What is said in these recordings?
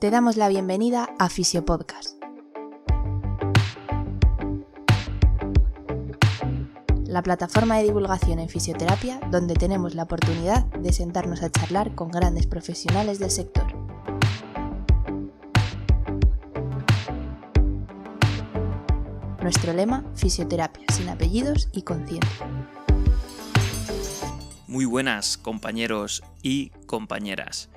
Te damos la bienvenida a Fisiopodcast. La plataforma de divulgación en fisioterapia donde tenemos la oportunidad de sentarnos a charlar con grandes profesionales del sector. Nuestro lema, fisioterapia sin apellidos y consciente. Muy buenas compañeros y compañeras.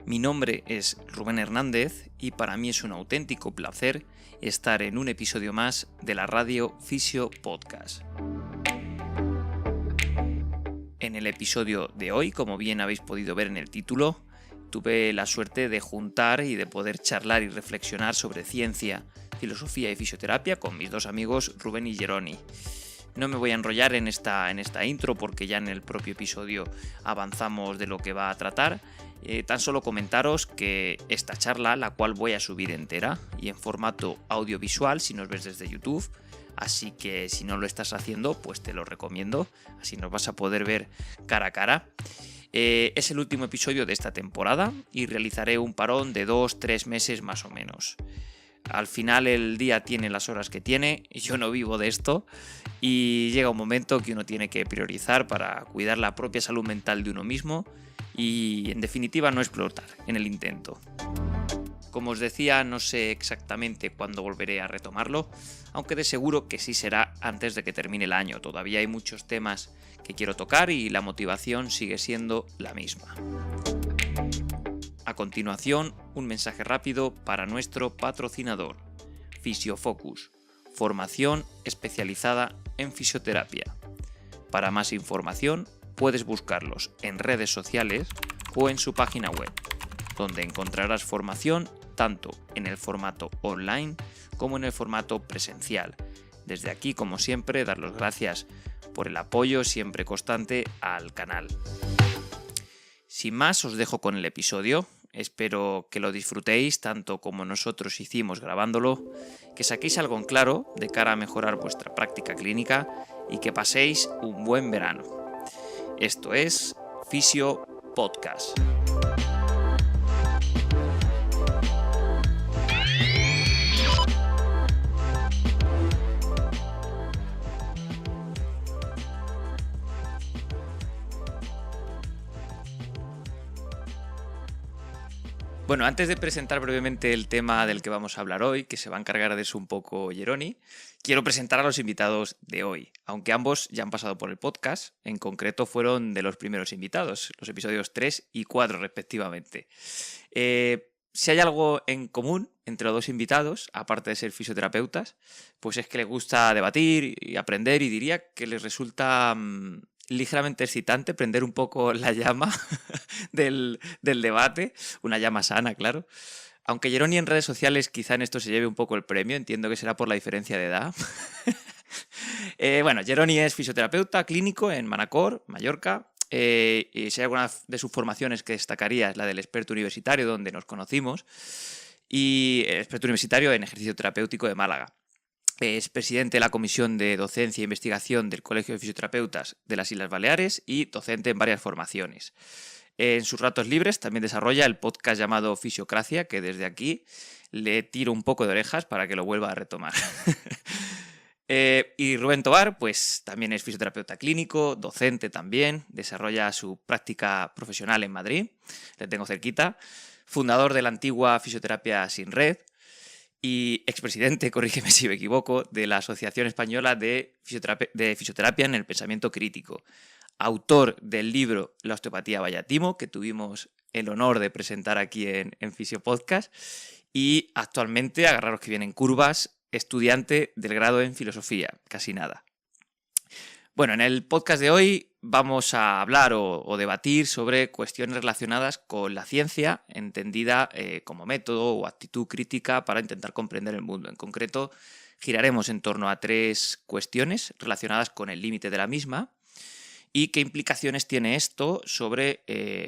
Mi nombre es Rubén Hernández y para mí es un auténtico placer estar en un episodio más de la radio Fisiopodcast. En el episodio de hoy, como bien habéis podido ver en el título, tuve la suerte de juntar y de poder charlar y reflexionar sobre ciencia, filosofía y fisioterapia con mis dos amigos Rubén y Jeroni. No me voy a enrollar en esta intro porque ya en el propio episodio avanzamos de lo que va a tratar. Tan solo comentaros que esta charla, la cual voy a subir entera y en formato audiovisual si nos ves desde YouTube, así que si no lo estás haciendo, pues te lo recomiendo, así nos vas a poder ver cara a cara. Es el último episodio de esta temporada y realizaré un parón de 2-3 meses más o menos. Al final el día tiene las horas que tiene, yo no vivo de esto y llega un momento que uno tiene que priorizar para cuidar la propia salud mental de uno mismo y en definitiva no explotar en el intento. Como os decía, no sé exactamente cuándo volveré a retomarlo, aunque de seguro que sí será antes de que termine el año. Todavía hay muchos temas que quiero tocar y la motivación sigue siendo la misma. A continuación, un mensaje rápido para nuestro patrocinador, Fisiofocus, formación especializada en fisioterapia. Para más información, puedes buscarlos en redes sociales o en su página web, donde encontrarás formación tanto en el formato online como en el formato presencial. Desde aquí, como siempre, dar las gracias por el apoyo siempre constante al canal. Sin más, os dejo con el episodio. Espero que lo disfrutéis tanto como nosotros hicimos grabándolo, que saquéis algo en claro de cara a mejorar vuestra práctica clínica y que paséis un buen verano. Esto es Fisiopodcast. Bueno, antes de presentar brevemente el tema del que vamos a hablar hoy, que se va a encargar de eso un poco Jeroni, quiero presentar a los invitados de hoy, aunque ambos ya han pasado por el podcast, en concreto fueron de los primeros invitados, los episodios 3 y 4 respectivamente. Si hay algo en común entre los dos invitados, aparte de ser fisioterapeutas, pues es que les gusta debatir y aprender y diría que les resulta ligeramente excitante prender un poco la llama del debate, una llama sana, claro. Aunque Jeroni en redes sociales quizá en esto se lleve un poco el premio, entiendo que será por la diferencia de edad. Bueno, Jeroni es fisioterapeuta clínico en Manacor, Mallorca. Y si hay alguna de sus formaciones que destacaría es la del experto universitario, donde nos conocimos, y el experto universitario en ejercicio terapéutico de Málaga. Es presidente de la Comisión de Docencia e Investigación del Colegio de Fisioterapeutas de las Islas Baleares y docente en varias formaciones. En sus ratos libres también desarrolla el podcast llamado Fisiocracia, que desde aquí le tiro un poco de orejas para que lo vuelva a retomar. Y Rubén Tobar, pues también es fisioterapeuta clínico, docente también, desarrolla su práctica profesional en Madrid, le tengo cerquita, fundador de la antigua Fisioterapia Sin Red, y expresidente, corrígeme si me equivoco, de la Asociación Española de Fisioterapia en el Pensamiento Crítico. Autor del libro La osteopatía vaya timo, que tuvimos el honor de presentar aquí en Fisiopodcast. Y actualmente, agarraros que vienen curvas, estudiante del grado en filosofía, casi nada. Bueno, en el podcast de hoy vamos a hablar o debatir sobre cuestiones relacionadas con la ciencia, entendida como método o actitud crítica para intentar comprender el mundo. En concreto, giraremos en torno a 3 cuestiones relacionadas con el límite de la misma y qué implicaciones tiene esto sobre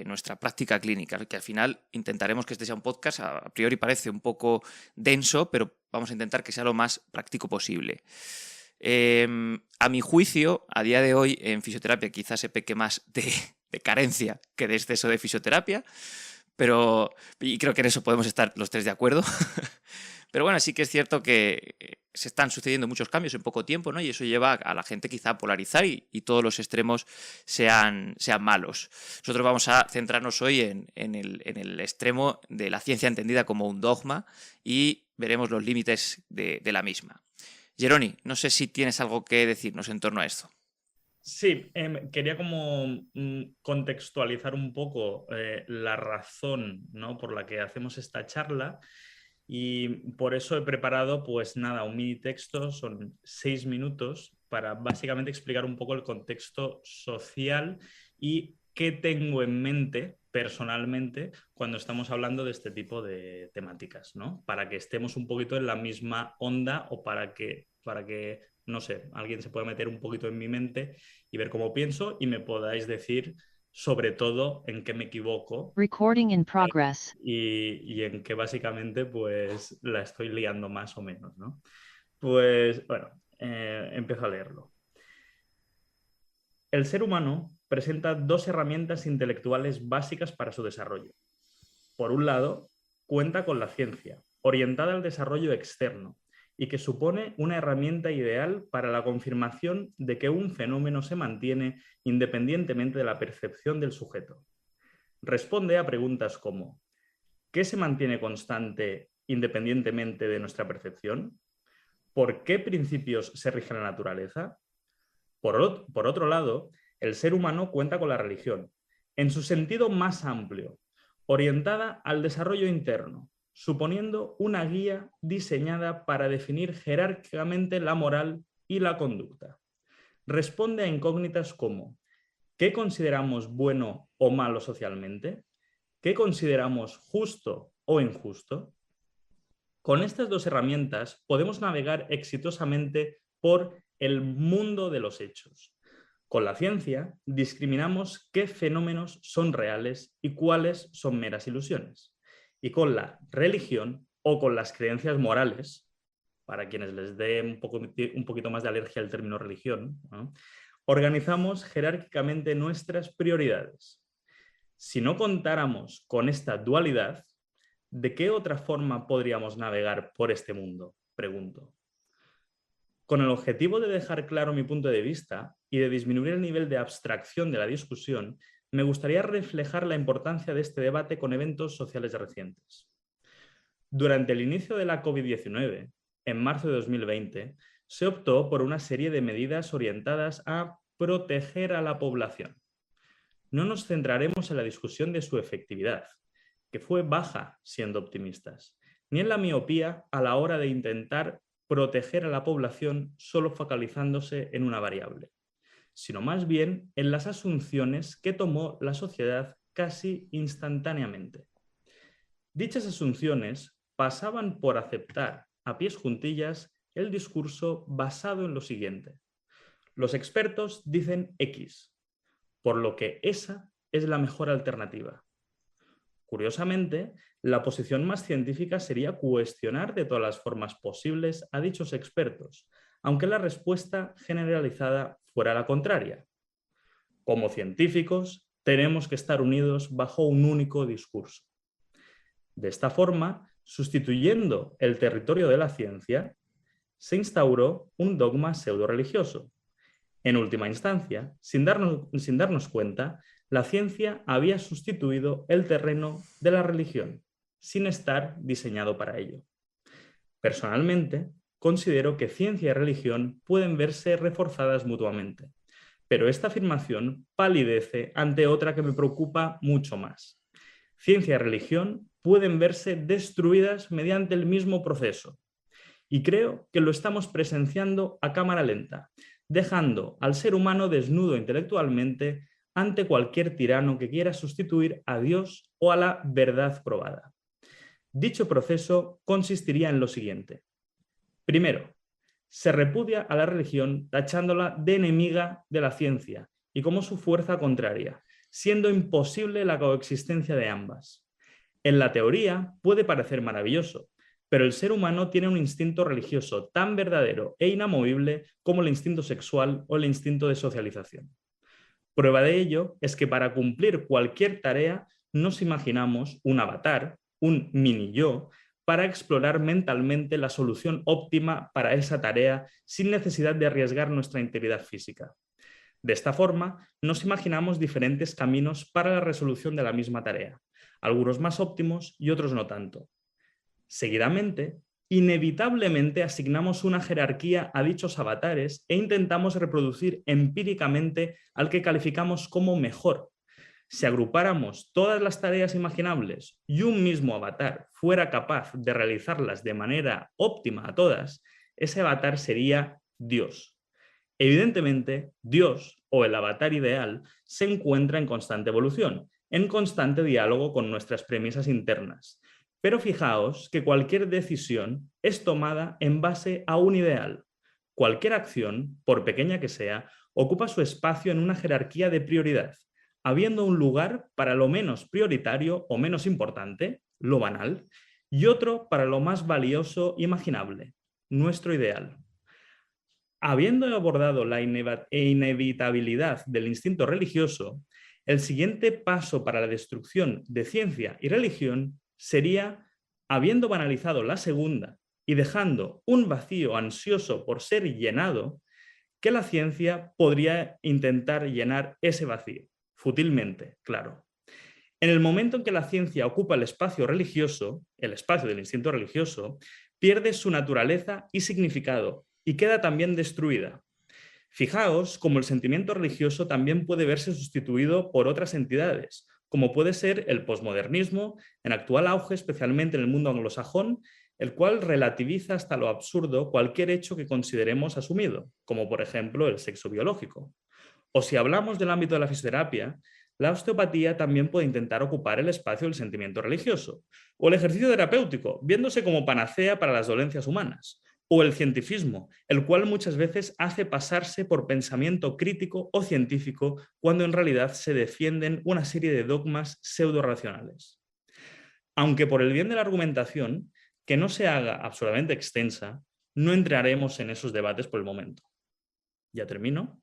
nuestra práctica clínica, que al final intentaremos que este sea un podcast, a priori parece un poco denso, pero vamos a intentar que sea lo más práctico posible. A mi juicio, a día de hoy en fisioterapia quizás se peque más de carencia que de exceso de fisioterapia, Y creo que en eso podemos estar los tres de acuerdo. Pero bueno, sí que es cierto que se están sucediendo muchos cambios en poco tiempo, ¿no? Y eso lleva a la gente quizá a polarizar y todos los extremos sean malos. Nosotros vamos a centrarnos hoy en el extremo de la ciencia entendida como un dogma y veremos los límites de la misma. Jeroni, no sé si tienes algo que decirnos en torno a esto. Sí, quería como contextualizar un poco la razón, ¿no?, por la que hacemos esta charla, y por eso he preparado, pues nada, un mini texto, son 6 minutos, para básicamente explicar un poco el contexto social y qué tengo en mente personalmente cuando estamos hablando de este tipo de temáticas, ¿no? Para que estemos un poquito en la misma onda o para que no sé, alguien se pueda meter un poquito en mi mente y ver cómo pienso y me podáis decir sobre todo en qué me equivoco. Recording in progress. Y en qué básicamente pues la estoy liando más o menos, ¿no? Pues bueno, empiezo a leerlo. El ser humano presenta 2 herramientas intelectuales básicas para su desarrollo. Por un lado, cuenta con la ciencia, orientada al desarrollo externo, y que supone una herramienta ideal para la confirmación de que un fenómeno se mantiene independientemente de la percepción del sujeto. Responde a preguntas como: ¿qué se mantiene constante independientemente de nuestra percepción? ¿Por qué principios se rige la naturaleza? Por otro lado, el ser humano cuenta con la religión, en su sentido más amplio, orientada al desarrollo interno, suponiendo una guía diseñada para definir jerárquicamente la moral y la conducta. Responde a incógnitas como: ¿qué consideramos bueno o malo socialmente? ¿Qué consideramos justo o injusto? Con estas 2 herramientas podemos navegar exitosamente por el mundo de los hechos. Con la ciencia discriminamos qué fenómenos son reales y cuáles son meras ilusiones. Y con la religión o con las creencias morales, para quienes les dé un poquito más de alergia al término religión, ¿no?, organizamos jerárquicamente nuestras prioridades. Si no contáramos con esta dualidad, ¿de qué otra forma podríamos navegar por este mundo?, pregunto. Con el objetivo de dejar claro mi punto de vista y de disminuir el nivel de abstracción de la discusión, me gustaría reflejar la importancia de este debate con eventos sociales recientes. Durante el inicio de la COVID-19, en marzo de 2020, se optó por una serie de medidas orientadas a proteger a la población. No nos centraremos en la discusión de su efectividad, que fue baja siendo optimistas, ni en la miopía a la hora de intentar proteger a la población solo focalizándose en una variable, sino más bien en las asunciones que tomó la sociedad casi instantáneamente. Dichas asunciones pasaban por aceptar a pies juntillas el discurso basado en lo siguiente: los expertos dicen X, por lo que esa es la mejor alternativa. Curiosamente, la posición más científica sería cuestionar de todas las formas posibles a dichos expertos, aunque la respuesta generalizada fuera la contraria. Como científicos, tenemos que estar unidos bajo un único discurso. De esta forma, sustituyendo el territorio de la ciencia, se instauró un dogma pseudo-religioso. En última instancia, sin darnos cuenta, la ciencia había sustituido el terreno de la religión, sin estar diseñado para ello. Personalmente, considero que ciencia y religión pueden verse reforzadas mutuamente, pero esta afirmación palidece ante otra que me preocupa mucho más. Ciencia y religión pueden verse destruidas mediante el mismo proceso, y creo que lo estamos presenciando a cámara lenta, dejando al ser humano desnudo intelectualmente ante cualquier tirano que quiera sustituir a Dios o a la verdad probada. Dicho proceso consistiría en lo siguiente. Primero, se repudia a la religión tachándola de enemiga de la ciencia y como su fuerza contraria, siendo imposible la coexistencia de ambas. En la teoría puede parecer maravilloso, pero el ser humano tiene un instinto religioso tan verdadero e inamovible como el instinto sexual o el instinto de socialización. Prueba de ello es que para cumplir cualquier tarea nos imaginamos un avatar, un mini yo, para explorar mentalmente la solución óptima para esa tarea sin necesidad de arriesgar nuestra integridad física. De esta forma, nos imaginamos diferentes caminos para la resolución de la misma tarea, algunos más óptimos y otros no tanto. Seguidamente, inevitablemente asignamos una jerarquía a dichos avatares e intentamos reproducir empíricamente al que calificamos como mejor. Si agrupáramos todas las tareas imaginables y un mismo avatar fuera capaz de realizarlas de manera óptima a todas, ese avatar sería Dios. Evidentemente, Dios o el avatar ideal se encuentra en constante evolución, en constante diálogo con nuestras premisas internas. Pero fijaos que cualquier decisión es tomada en base a un ideal. Cualquier acción, por pequeña que sea, ocupa su espacio en una jerarquía de prioridad, habiendo un lugar para lo menos prioritario o menos importante, lo banal, y otro para lo más valioso imaginable, nuestro ideal. Habiendo abordado la inevitabilidad del instinto religioso, el siguiente paso para la destrucción de ciencia y religión sería, habiendo banalizado la segunda y dejando un vacío ansioso por ser llenado, que la ciencia podría intentar llenar ese vacío, fútilmente, claro. En el momento en que la ciencia ocupa el espacio religioso, el espacio del instinto religioso, pierde su naturaleza y significado y queda también destruida. Fijaos cómo el sentimiento religioso también puede verse sustituido por otras entidades, como puede ser el posmodernismo, en actual auge especialmente en el mundo anglosajón, el cual relativiza hasta lo absurdo cualquier hecho que consideremos asumido, como por ejemplo el sexo biológico. O si hablamos del ámbito de la fisioterapia, la osteopatía también puede intentar ocupar el espacio del sentimiento religioso, o el ejercicio terapéutico, viéndose como panacea para las dolencias humanas, o el cientifismo, el cual muchas veces hace pasarse por pensamiento crítico o científico cuando en realidad se defienden una serie de dogmas pseudo-racionales. Aunque por el bien de la argumentación, que no se haga absolutamente extensa, no entraremos en esos debates por el momento. Ya termino.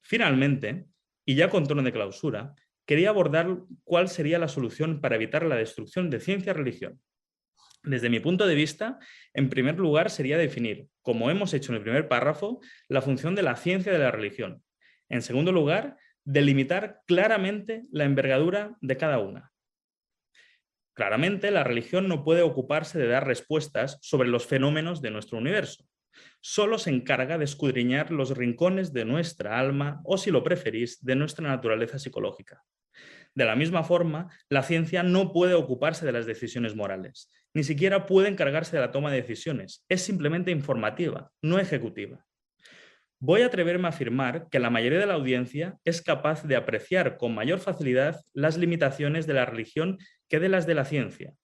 Finalmente, y ya con tono de clausura, quería abordar cuál sería la solución para evitar la destrucción de ciencia y religión. Desde mi punto de vista, en primer lugar sería definir, como hemos hecho en el primer párrafo, la función de la ciencia y de la religión. En segundo lugar, delimitar claramente la envergadura de cada una. Claramente, la religión no puede ocuparse de dar respuestas sobre los fenómenos de nuestro universo. Solo se encarga de escudriñar los rincones de nuestra alma o, si lo preferís, de nuestra naturaleza psicológica. De la misma forma, la ciencia no puede ocuparse de las decisiones morales, ni siquiera puede encargarse de la toma de decisiones, es simplemente informativa, no ejecutiva. Voy a atreverme a afirmar que la mayoría de la audiencia es capaz de apreciar con mayor facilidad las limitaciones de la religión que de las de la ciencia.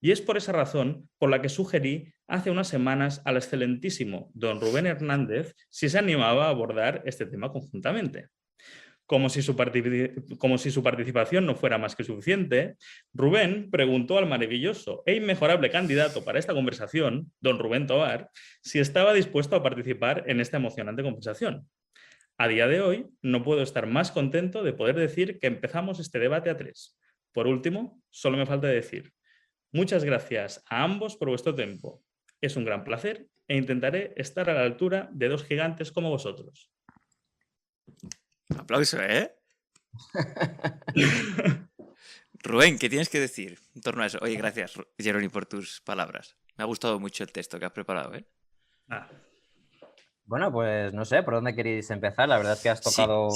Y es por esa razón por la que sugerí hace unas semanas al excelentísimo don Rubén Hernández si se animaba a abordar este tema conjuntamente. Como si su participación no fuera más que suficiente, Rubén preguntó al maravilloso e inmejorable candidato para esta conversación, don Rubén Tovar, si estaba dispuesto a participar en esta emocionante conversación. A día de hoy, no puedo estar más contento de poder decir que empezamos este debate a tres. Por último, solo me falta decir, muchas gracias a ambos por vuestro tiempo. Es un gran placer e intentaré estar a la altura de dos gigantes como vosotros. Aplauso, ¿eh? Rubén, ¿qué tienes que decir en torno a eso? Oye, gracias, Jeroni, por tus palabras. Me ha gustado mucho el texto que has preparado, ¿eh? Bueno, pues no sé por dónde queréis empezar. La verdad es que has tocado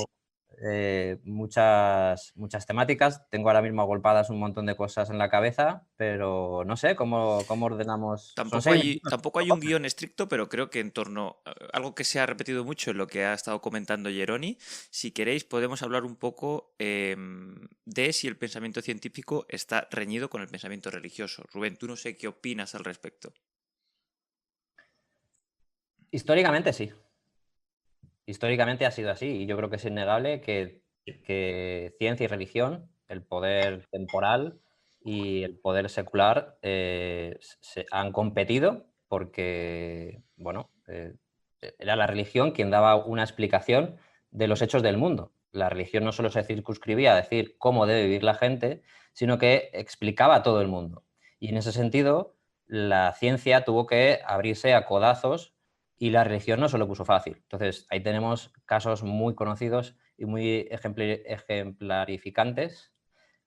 muchas temáticas. Tengo ahora mismo agolpadas un montón de cosas en la cabeza, pero no sé cómo ordenamos. Tampoco hay un guión estricto, pero creo que en torno a algo que se ha repetido mucho en lo que ha estado comentando Jeroni, si queréis podemos hablar un poco de si el pensamiento científico está reñido con el pensamiento religioso. Rubén, tú no sé qué opinas al respecto. Históricamente sí. Históricamente ha sido así y yo creo que es innegable que ciencia y religión, el poder temporal y el poder secular se han competido porque, bueno, era la religión quien daba una explicación de los hechos del mundo. La religión no solo se circunscribía a decir cómo debe vivir la gente, sino que explicaba a todo el mundo. Y en ese sentido, la ciencia tuvo que abrirse a codazos y la religión no se lo puso fácil. Entonces, ahí tenemos casos muy conocidos y muy ejemplarificantes,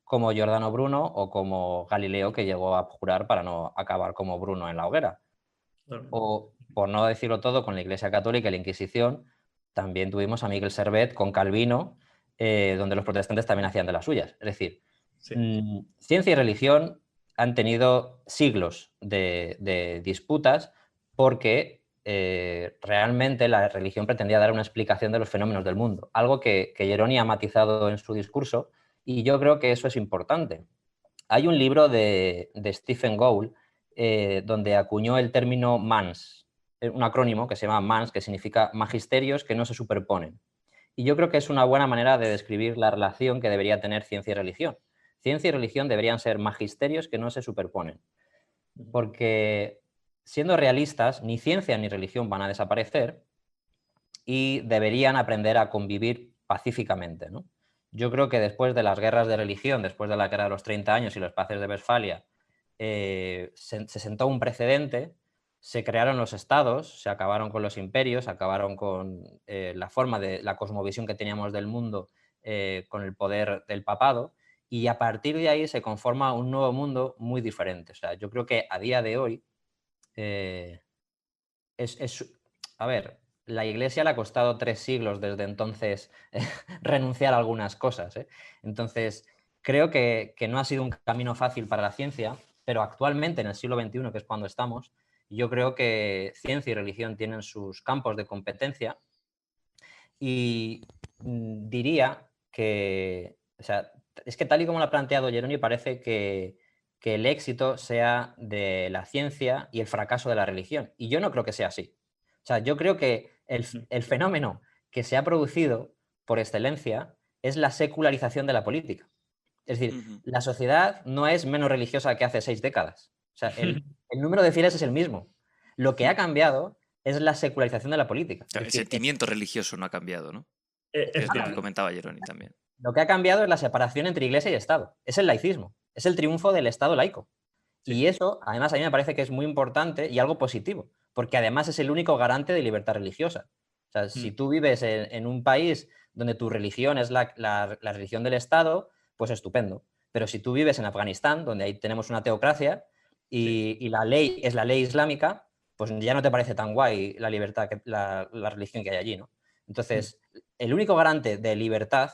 como Giordano Bruno o como Galileo, que llegó a jurar para no acabar como Bruno en la hoguera. O, por no decirlo todo, con la Iglesia Católica y la Inquisición, también tuvimos a Miguel Servet con Calvino, donde los protestantes también hacían de las suyas. Es decir, ciencia y religión han tenido siglos de disputas porque realmente la religión pretendía dar una explicación de los fenómenos del mundo, algo que Geroni ha matizado en su discurso, y yo creo que eso es importante. Hay un libro de Stephen Gould donde acuñó el término MANS, un acrónimo que se llama MANS, que significa magisterios que no se superponen. Y yo creo que es una buena manera de describir la relación que debería tener ciencia y religión. Ciencia y religión deberían ser magisterios que no se superponen. Porque, siendo realistas, ni ciencia ni religión van a desaparecer y deberían aprender a convivir pacíficamente, ¿no? Yo creo que después de las guerras de religión, después de la guerra de los 30 años y los paces de Westfalia, se sentó un precedente, se crearon los estados, se acabaron con los imperios, acabaron con la forma de la cosmovisión que teníamos del mundo con el poder del papado, y a partir de ahí se conforma un nuevo mundo muy diferente. O sea, yo creo que a día de hoy a ver, la Iglesia le ha costado 3 siglos desde entonces renunciar a algunas cosas, ¿eh? Entonces, creo que no ha sido un camino fácil para la ciencia, pero actualmente, en el siglo XXI, que es cuando estamos, yo creo que ciencia y religión tienen sus campos de competencia y diría que, o sea, es que tal y como lo ha planteado Geroni, parece que el éxito sea de la ciencia y el fracaso de la religión. Y yo no creo que sea así. O sea, yo creo que el fenómeno que se ha producido por excelencia es la secularización de la política. Es decir, la sociedad no es menos religiosa que hace 6 décadas. O sea, el número de fieles es el mismo. Lo que ha cambiado es la secularización de la política. Claro, el sentimiento religioso no ha cambiado, ¿no? Es lo que comentaba Geroni también. Lo que ha cambiado es la separación entre Iglesia y Estado. Es el laicismo. Es el triunfo del Estado laico. Sí. Y eso, además, a mí me parece que es muy importante y algo positivo, porque además es el único garante de libertad religiosa. O sea, si tú vives en un país donde tu religión es la religión del Estado, pues estupendo. Pero si tú vives en Afganistán, donde ahí tenemos una teocracia y la ley es la ley islámica, pues ya no te parece tan guay la libertad, la religión que hay allí, ¿no? Entonces, el único garante de libertad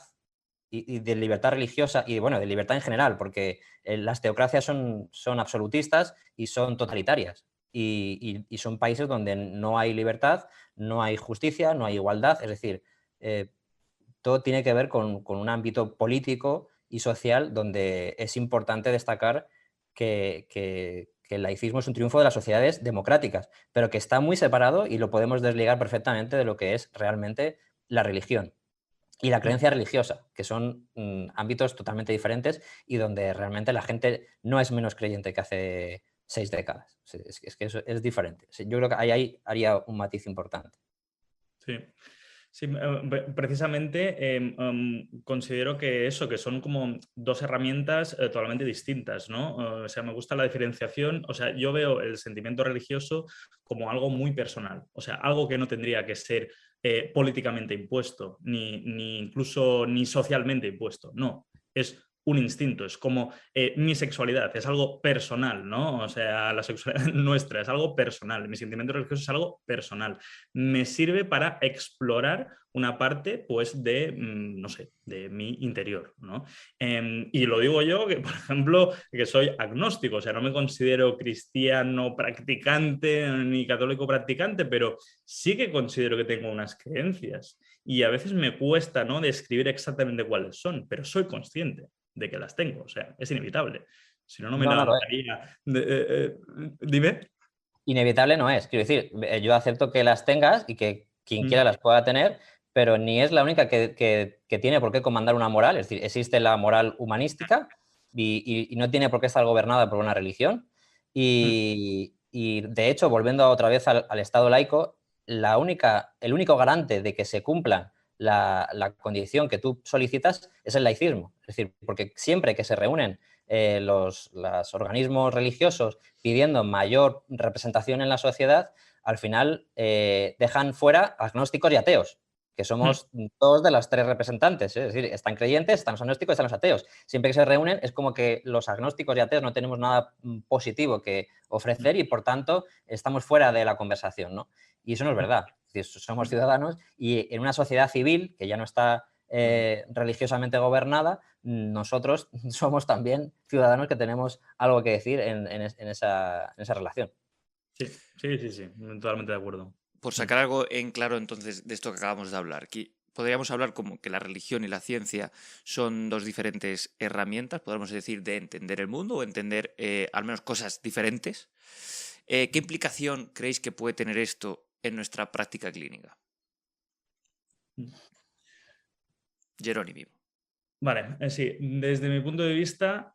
y de libertad religiosa y, bueno, de libertad en general, porque las teocracias son absolutistas y son totalitarias y son países donde no hay libertad, no hay justicia, no hay igualdad, es decir, todo tiene que ver con un ámbito político y social donde es importante destacar que el laicismo es un triunfo de las sociedades democráticas, pero que está muy separado y lo podemos desligar perfectamente de lo que es realmente la religión y la creencia religiosa, que son ámbitos totalmente diferentes y donde realmente la gente no es menos creyente que hace 6 décadas. Es que eso es diferente. Yo creo que ahí haría un matiz importante. Sí. Sí, precisamente considero que eso, que son como 2 herramientas totalmente distintas, ¿no? O sea, me gusta la diferenciación, o sea, yo veo el sentimiento religioso como algo muy personal, o sea, algo que no tendría que ser políticamente impuesto, ni incluso ni socialmente impuesto, no, es un instinto, es como mi sexualidad, es algo personal, ¿no? O sea, la sexualidad nuestra es algo personal, mi sentimiento religioso es algo personal. Me sirve para explorar una parte, pues, de, no sé, de mi interior, ¿no? Y lo digo yo, que, por ejemplo, que soy agnóstico, o sea, no me considero cristiano practicante ni católico practicante, pero sí que considero que tengo unas creencias y a veces me cuesta, ¿no?, describir exactamente cuáles son, pero soy consciente de que las tengo, o sea, es inevitable. Si no, no me levantaría. Dime. Inevitable no es. Quiero decir, yo acepto que las tengas y que quien quiera las pueda tener, pero ni es la única que tiene por qué comandar una moral. Es decir, existe la moral humanística y no tiene por qué estar gobernada por una religión. Y de hecho, volviendo otra vez al Estado laico, el único garante de que se cumplan la condición que tú solicitas es el laicismo. Es decir, porque siempre que se reúnen los organismos religiosos pidiendo mayor representación en la sociedad, al final dejan fuera agnósticos y ateos, que somos dos de las tres representantes. Es decir, están creyentes, están los agnósticos y están los ateos. Siempre que se reúnen es como que los agnósticos y ateos no tenemos nada positivo que ofrecer y, por tanto, estamos fuera de la conversación, ¿no? Y eso no es verdad. Es decir, somos ciudadanos y en una sociedad civil que ya no está religiosamente gobernada, nosotros somos también ciudadanos que tenemos algo que decir en esa relación. Sí, totalmente de acuerdo. Por sacar algo en claro entonces de esto que acabamos de hablar, que podríamos hablar como que la religión y la ciencia son dos diferentes herramientas, podríamos decir, de entender el mundo o entender al menos cosas diferentes. ¿Qué implicación creéis que puede tener esto en nuestra práctica clínica? Jerónimo. Vale, sí, desde mi punto de vista,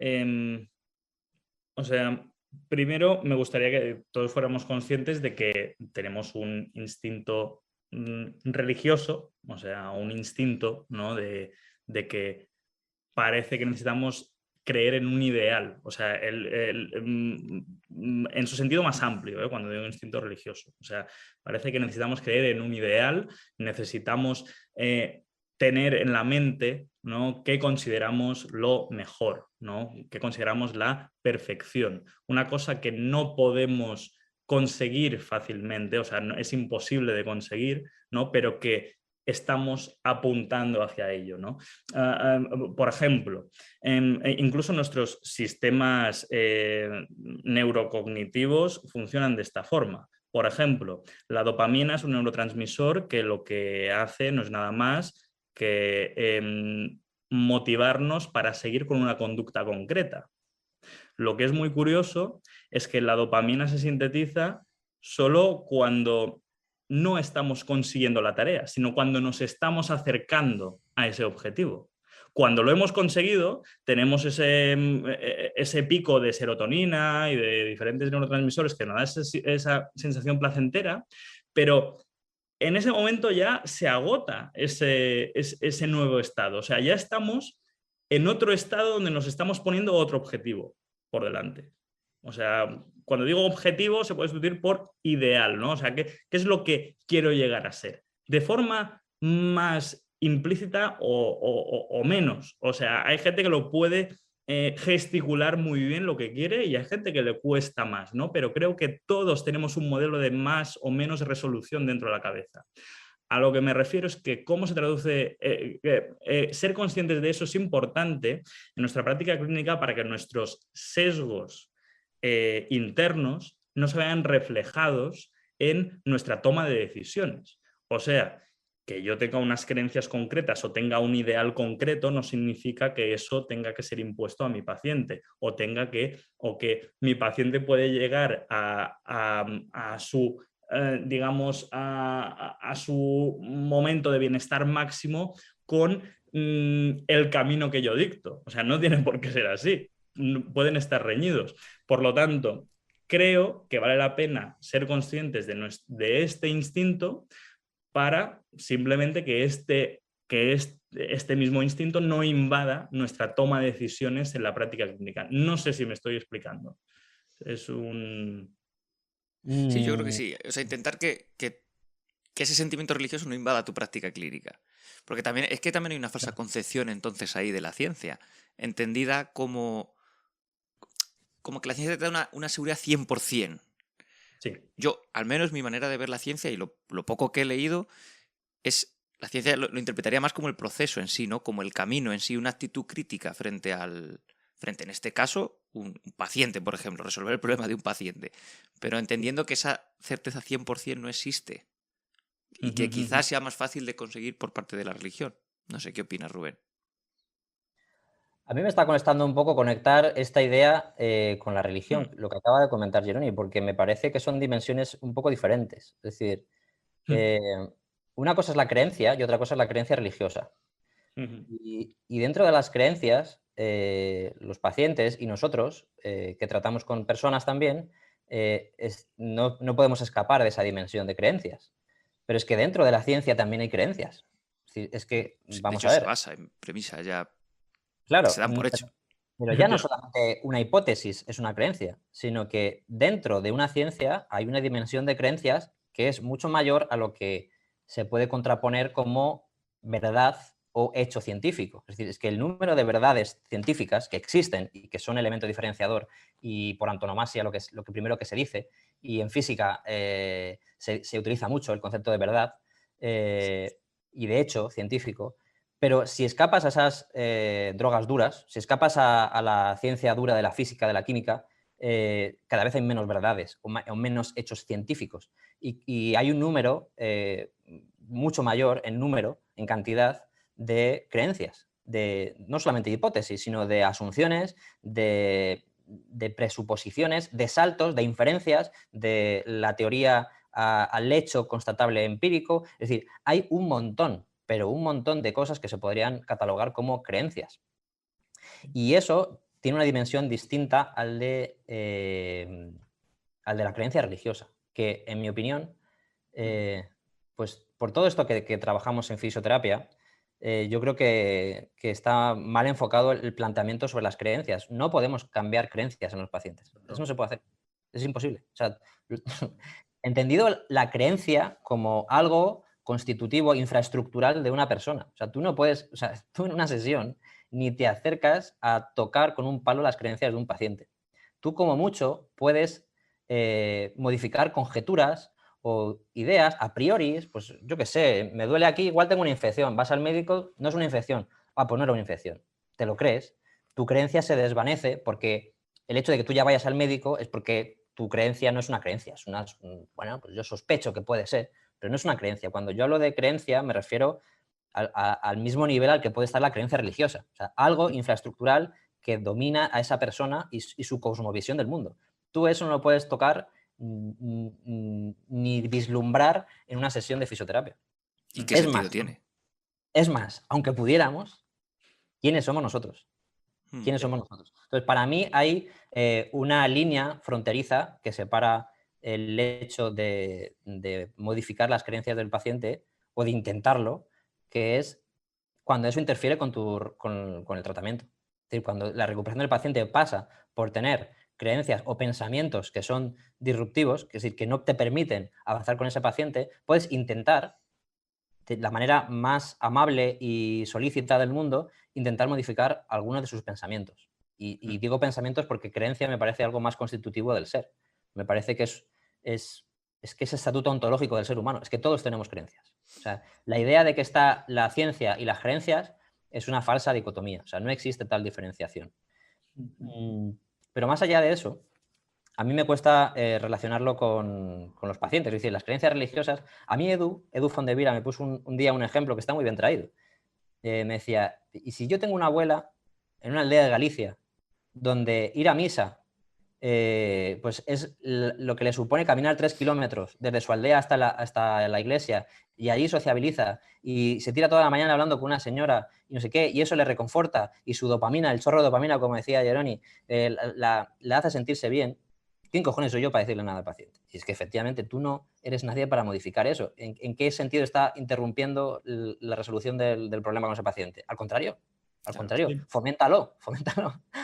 o sea, primero me gustaría que todos fuéramos conscientes de que tenemos un instinto religioso, o sea, un instinto, ¿no? de que parece que necesitamos creer en un ideal, o sea, en su sentido más amplio, cuando digo instinto religioso. O sea, parece que necesitamos creer en un ideal, necesitamos tener en la mente, ¿no?, qué consideramos lo mejor, ¿no?, qué consideramos la perfección. Una cosa que no podemos conseguir fácilmente, o sea, es imposible de conseguir, ¿no?, pero que estamos apuntando hacia ello, ¿no? Por ejemplo, incluso nuestros sistemas neurocognitivos funcionan de esta forma. Por ejemplo, la dopamina es un neurotransmisor que lo que hace no es nada más que motivarnos para seguir con una conducta concreta. Lo que es muy curioso es que la dopamina se sintetiza solo cuando no estamos consiguiendo la tarea, sino cuando nos estamos acercando a ese objetivo. Cuando lo hemos conseguido, tenemos ese pico de serotonina y de diferentes neurotransmisores que nos da esa sensación placentera, pero en ese momento ya se agota ese nuevo estado. O sea, ya estamos en otro estado donde nos estamos poniendo otro objetivo por delante. O sea, cuando digo objetivo se puede sustituir por ideal, ¿no? O sea, ¿qué es lo que quiero llegar a ser? De forma más implícita o menos. O sea, hay gente que lo puede gesticular muy bien lo que quiere y hay gente que le cuesta más, ¿no? Pero creo que todos tenemos un modelo de más o menos resolución dentro de la cabeza. A lo que me refiero es que cómo se traduce, ser conscientes de eso es importante en nuestra práctica clínica para que nuestros sesgos internos no se vean reflejados en nuestra toma de decisiones. O sea, que yo tenga unas creencias concretas o tenga un ideal concreto no significa que eso tenga que ser impuesto a mi paciente o que mi paciente puede llegar a su digamos, a su momento de bienestar máximo con el camino que yo dicto. O sea, no tiene por qué ser así. Pueden estar reñidos. Por lo tanto, creo que vale la pena ser conscientes de este instinto para simplemente que este mismo instinto no invada nuestra toma de decisiones en la práctica clínica. No sé si me estoy explicando. Es un... Sí, yo creo que sí. O sea, intentar que ese sentimiento religioso no invada tu práctica clínica. Porque también hay una falsa concepción entonces ahí de la ciencia, entendida como que la ciencia te da una seguridad 100%. Sí. Yo, al menos mi manera de ver la ciencia y lo poco que he leído, es la ciencia lo interpretaría más como el proceso en sí, ¿no? Como el camino en sí, una actitud crítica frente, en este caso, un paciente, por ejemplo, resolver el problema de un paciente. Pero entendiendo que esa certeza 100% no existe y que quizás sea más fácil de conseguir por parte de la religión. No sé qué opinas, Rubén. A mí me está costando un poco conectar esta idea con la religión, lo que acaba de comentar Jerónimo, porque me parece que son dimensiones un poco diferentes. Es decir, una cosa es la creencia y otra cosa es la creencia religiosa. Y dentro de las creencias, los pacientes y nosotros, que tratamos con personas también, no podemos escapar de esa dimensión de creencias. Pero es que dentro de la ciencia también hay creencias. Es decir, es que, De vamos hecho, a se ver, basa en premisas ya claro, que se dan por hecho. pero ya no solamente una hipótesis es una creencia, sino que dentro de una ciencia hay una dimensión de creencias que es mucho mayor a lo que se puede contraponer como verdad o hecho científico. Es decir, es que el número de verdades científicas que existen y que son elemento diferenciador y por antonomasia lo que primero que se dice, y en física se utiliza mucho el concepto de verdad y de hecho científico. Pero si escapas a esas drogas duras, si escapas a la ciencia dura de la física, de la química, cada vez hay menos verdades o menos hechos científicos. Y hay un número mucho mayor en número, en cantidad, de creencias, no solamente de hipótesis, sino de asunciones, de presuposiciones, de saltos, de inferencias, de la teoría al hecho constatable empírico. Es decir, hay un montón, pero un montón de cosas que se podrían catalogar como creencias. Y eso tiene una dimensión distinta al de la creencia religiosa, que en mi opinión, pues por todo esto que trabajamos en fisioterapia, yo creo que está mal enfocado el planteamiento sobre las creencias. No podemos cambiar creencias en los pacientes. Eso no se puede hacer. Es imposible. O sea, entendido la creencia como algo constitutivo, infraestructural de una persona. O sea, tú no puedes, o sea, tú en una sesión ni te acercas a tocar con un palo las creencias de un paciente. Tú como mucho puedes modificar conjeturas o ideas a priori, pues yo qué sé, me duele aquí, igual tengo una infección, vas al médico, no es una infección, pues no era una infección, te lo crees, tu creencia se desvanece porque el hecho de que tú ya vayas al médico es porque tu creencia no es una creencia, es una, bueno, pues yo sospecho que puede ser, pero no es una creencia. Cuando yo hablo de creencia me refiero al mismo nivel al que puede estar la creencia religiosa, o sea, algo infraestructural que domina a esa persona y su cosmovisión del mundo. Tú eso no lo puedes tocar ni vislumbrar en una sesión de fisioterapia. ¿Y qué sentido tiene? Es más, aunque pudiéramos, ¿quiénes somos nosotros? ¿Quiénes somos nosotros? Entonces, para mí hay una línea fronteriza que separa el hecho de modificar las creencias del paciente o de intentarlo, que es cuando eso interfiere con el tratamiento. Es decir, cuando la recuperación del paciente pasa por tener creencias o pensamientos que son disruptivos, es decir, que no te permiten avanzar con ese paciente, puedes intentar, de la manera más amable y solícita del mundo, intentar modificar algunos de sus pensamientos. Y digo pensamientos porque creencia me parece algo más constitutivo del ser. Me parece que es que es estatuto ontológico del ser humano. Es que todos tenemos creencias. O sea, la idea de que está la ciencia y las creencias es una falsa dicotomía. O sea, no existe tal diferenciación. Pero más allá de eso, a mí me cuesta relacionarlo con los pacientes. Es decir, las creencias religiosas. A mí Edu Fondevila me puso un día un ejemplo que está muy bien traído. Me decía, ¿y si yo tengo una abuela en una aldea de Galicia donde ir a misa pues es lo que le supone caminar 3 kilómetros desde su aldea hasta la iglesia, y allí sociabiliza y se tira toda la mañana hablando con una señora y no sé qué, y eso le reconforta y su dopamina, el chorro de dopamina, como decía Jeroni, le hace sentirse bien? ¿Quién cojones soy yo para decirle nada al paciente? Si es que efectivamente tú no eres nadie para modificar eso. ¿En qué sentido está interrumpiendo la resolución del problema con ese paciente? Al contrario, Sí. foméntalo.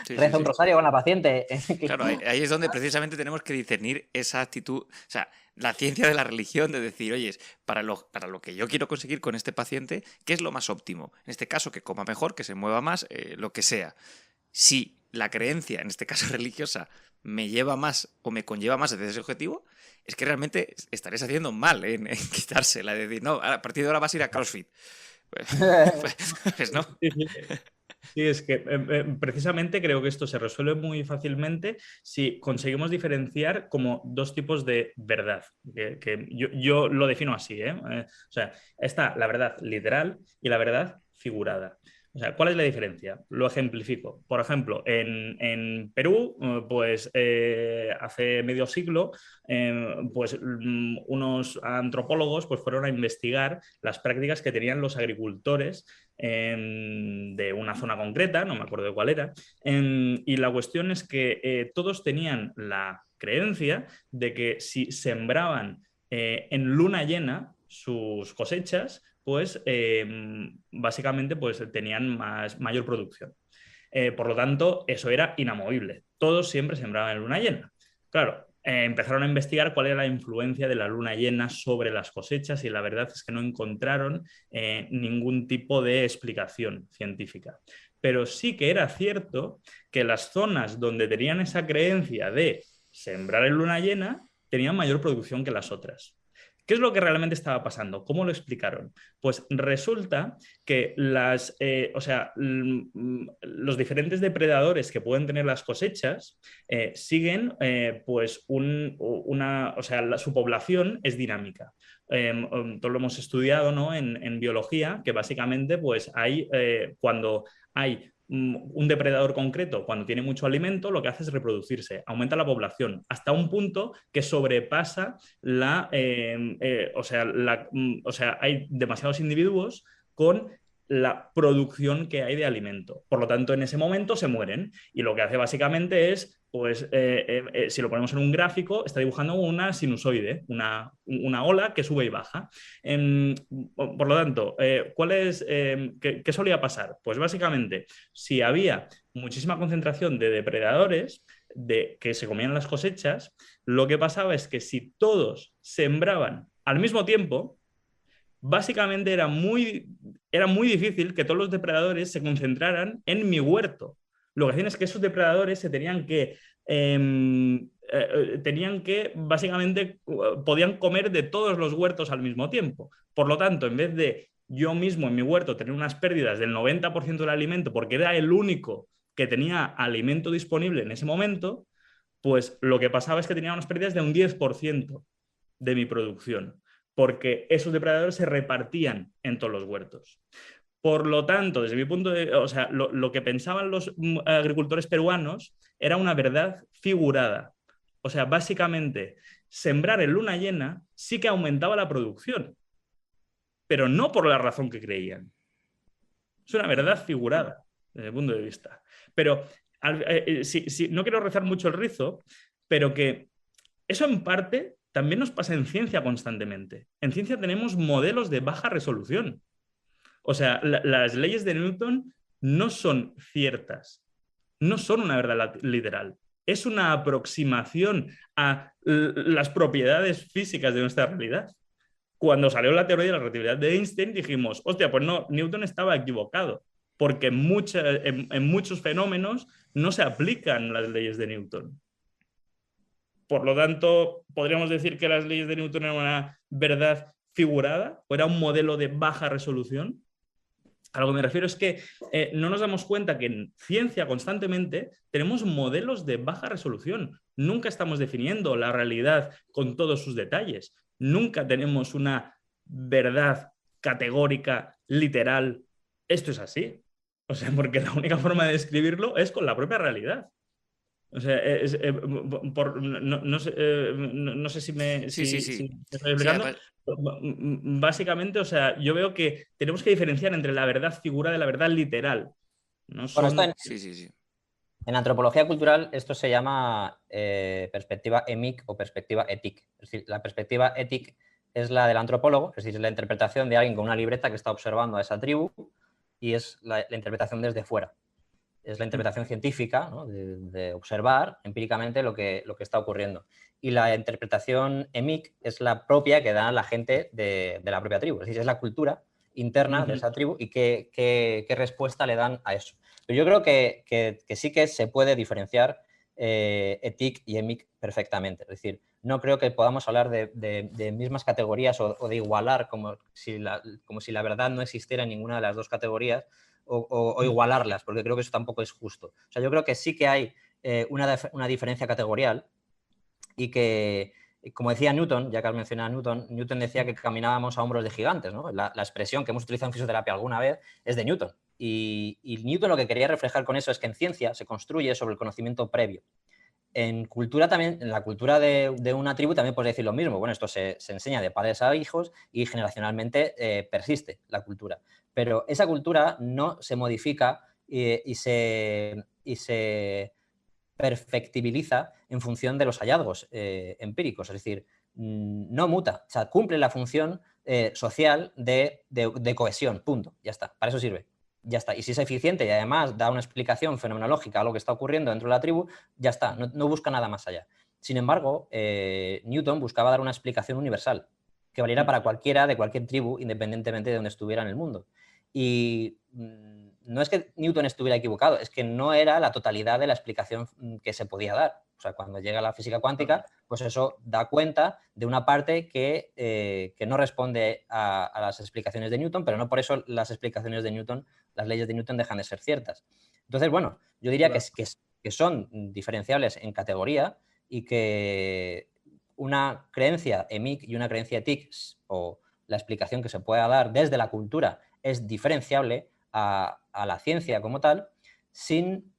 Sí, Reza un rosario con la paciente. Claro, ahí es donde precisamente tenemos que discernir esa actitud, o sea, la ciencia de la religión, de decir, oye, para lo que yo quiero conseguir con este paciente, ¿qué es lo más óptimo? En este caso, que coma mejor, que se mueva más, lo que sea. Si la creencia, en este caso religiosa, me lleva más o me conlleva más hacia ese objetivo, es que realmente estaréis haciendo mal en quitársela, de decir, no, a partir de ahora vas a ir a CrossFit. Pues no. Sí, es que precisamente creo que esto se resuelve muy fácilmente si conseguimos diferenciar como dos tipos de verdad, que yo lo defino así, ¿eh? O sea, está la verdad literal y la verdad figurada. O sea, ¿cuál es la diferencia? Lo ejemplifico. Por ejemplo, en Perú, pues hace medio siglo, pues unos antropólogos pues, fueron a investigar las prácticas que tenían los agricultores de una zona concreta, no me acuerdo de cuál era, y la cuestión es que todos tenían la creencia de que si sembraban en luna llena sus cosechas, pues básicamente pues, tenían mayor producción. Por lo tanto, eso era inamovible. Todos siempre sembraban en luna llena. Claro, empezaron a investigar cuál era la influencia de la luna llena sobre las cosechas y la verdad es que no encontraron ningún tipo de explicación científica. Pero sí que era cierto que las zonas donde tenían esa creencia de sembrar en luna llena tenían mayor producción que las otras. ¿Qué es lo que realmente estaba pasando? ¿Cómo lo explicaron? Pues resulta que los diferentes depredadores que pueden tener las cosechas siguen, pues su población es dinámica. Todo lo hemos estudiado, ¿no? en biología, que básicamente pues cuando hay un depredador concreto, cuando tiene mucho alimento, lo que hace es reproducirse, aumenta la población hasta un punto que sobrepasa hay demasiados individuos con la producción que hay de alimento. Por lo tanto, en ese momento se mueren y lo que hace básicamente es, pues, si lo ponemos en un gráfico, está dibujando una sinusoide, una ola que sube y baja. Por lo tanto, ¿qué solía pasar? Pues básicamente, si había muchísima concentración de depredadores que se comían las cosechas, lo que pasaba es que si todos sembraban al mismo tiempo, básicamente era muy difícil que todos los depredadores se concentraran en mi huerto. Lo que hacían es que esos depredadores se tenían que básicamente, podían comer de todos los huertos al mismo tiempo. Por lo tanto, en vez de yo mismo en mi huerto tener unas pérdidas del 90% del alimento porque era el único que tenía alimento disponible en ese momento, pues lo que pasaba es que tenía unas pérdidas de un 10% de mi producción, porque esos depredadores se repartían en todos los huertos. Por lo tanto, desde mi punto de vista, lo que pensaban los agricultores peruanos era una verdad figurada. O sea, básicamente, sembrar en luna llena sí que aumentaba la producción, pero no por la razón que creían. Es una verdad figurada, desde mi punto de vista. Pero no quiero rezar mucho el rizo, pero que eso en parte también nos pasa en ciencia constantemente. En ciencia tenemos modelos de baja resolución. O sea, las leyes de Newton no son ciertas, no son una verdad literal. Es una aproximación a las propiedades físicas de nuestra realidad. Cuando salió la teoría de la relatividad de Einstein dijimos, hostia, pues no, Newton estaba equivocado, porque en muchos fenómenos no se aplican las leyes de Newton. Por lo tanto, podríamos decir que las leyes de Newton eran una verdad figurada o era un modelo de baja resolución. A lo que me refiero es que no nos damos cuenta que en ciencia constantemente tenemos modelos de baja resolución. Nunca estamos definiendo la realidad con todos sus detalles. Nunca tenemos una verdad categórica, literal. Esto es así. O sea, porque la única forma de describirlo es con la propia realidad. O sea, no sé si me estoy explicando. Básicamente, o sea, yo veo que tenemos que diferenciar entre la verdad figura de la verdad literal. No son... En antropología cultural esto se llama perspectiva emic o perspectiva ética. Es decir, la perspectiva ética es la del antropólogo, es decir, es la interpretación de alguien con una libreta que está observando a esa tribu y es la interpretación desde fuera. Es la interpretación científica, ¿no? de observar empíricamente lo que está ocurriendo. Y la interpretación emic es la propia que da la gente de la propia tribu. Es decir, es la cultura interna de esa tribu y qué respuesta le dan a eso. Pero yo creo que sí que se puede diferenciar etic y emic perfectamente. Es decir, no creo que podamos hablar de mismas categorías o de igualar como si la verdad no existiera en ninguna de las dos categorías, o igualarlas, porque creo que eso tampoco es justo. O sea, yo creo que sí que hay una diferencia categorial y que, como decía Newton, ya que has mencionado a Newton decía que caminábamos a hombros de gigantes, ¿no? La expresión que hemos utilizado en fisioterapia alguna vez es de Newton. Y Newton lo que quería reflejar con eso es que en ciencia se construye sobre el conocimiento previo. En cultura también, en la cultura de una tribu también puedes decir lo mismo. Bueno, esto se enseña de padres a hijos y generacionalmente persiste la cultura. Pero esa cultura no se modifica y se perfectibiliza en función de los hallazgos empíricos. Es decir, no muta. O sea, cumple la función social de cohesión, punto, ya está, para eso sirve. Ya está. Y si es eficiente y además da una explicación fenomenológica a lo que está ocurriendo dentro de la tribu, ya está, no busca nada más allá. Sin embargo, Newton buscaba dar una explicación universal, que valiera para cualquiera de cualquier tribu, independientemente de donde estuviera en el mundo. Y no es que Newton estuviera equivocado, es que no era la totalidad de la explicación que se podía dar. O sea, cuando llega la física cuántica, pues eso da cuenta de una parte que no responde a las explicaciones de Newton, pero no por eso las explicaciones de Newton, las leyes de Newton dejan de ser ciertas. Entonces, bueno, yo diría que son diferenciables en categoría y que una creencia emic y una creencia etic, o la explicación que se pueda dar desde la cultura, es diferenciable a la ciencia como tal, sin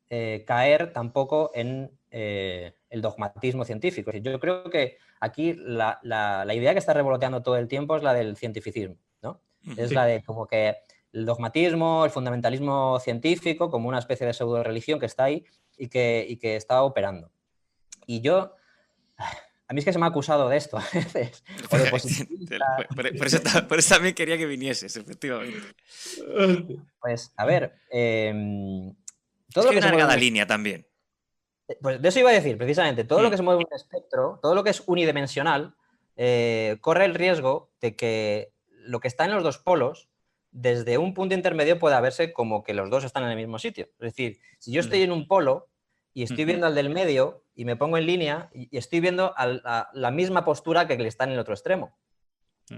caer tampoco en el dogmatismo científico. Yo creo que aquí la idea que está revoloteando todo el tiempo es la del cientificismo, ¿no? Es la de como que el dogmatismo, el fundamentalismo científico, como una especie de pseudo religión que está ahí y que está operando. Y yo, a mí es que se me ha acusado de esto a veces. O de positivista. Por eso también quería que vinieses, efectivamente. Pues, a ver, todo es que hay una largada línea también. Pues de eso iba a decir, precisamente. Todo lo que se mueve en un espectro, todo lo que es unidimensional, corre el riesgo de que lo que está en los dos polos, desde un punto intermedio pueda verse como que los dos están en el mismo sitio. Es decir, si yo estoy en un polo y estoy viendo al del medio y me pongo en línea y estoy viendo la misma postura que el que está en el otro extremo.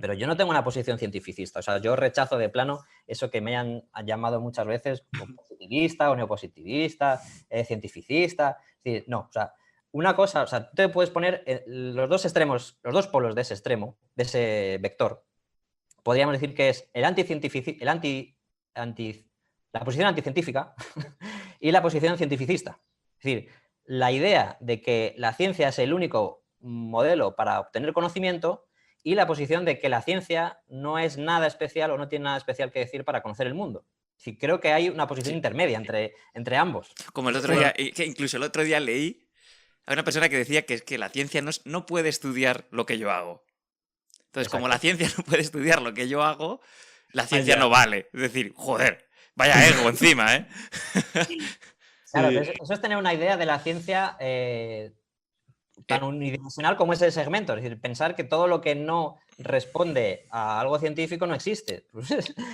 Pero yo no tengo una posición cientificista. O sea, yo rechazo de plano eso que me han llamado muchas veces como positivista o neopositivista, cientificista. Es decir, no, o sea, una cosa, o sea, tú te puedes poner los dos extremos, los dos polos de ese extremo, de ese vector. Podríamos decir que es la posición anticientífica y la posición cientificista. Es decir, la idea de que la ciencia es el único modelo para obtener conocimiento y la posición de que la ciencia no es nada especial o no tiene nada especial que decir para conocer el mundo. Sí, creo que hay una posición intermedia entre ambos. Como el otro día, que incluso el otro día leí a una persona que decía que es que la ciencia no puede estudiar lo que yo hago. Entonces, como la ciencia no puede estudiar lo que yo hago, la ciencia no vale. Es decir, joder, vaya ego encima, ¿eh? Claro, eso es tener una idea de la ciencia tan unidimensional como ese segmento. Es decir, pensar que todo lo que no responde a algo científico no existe.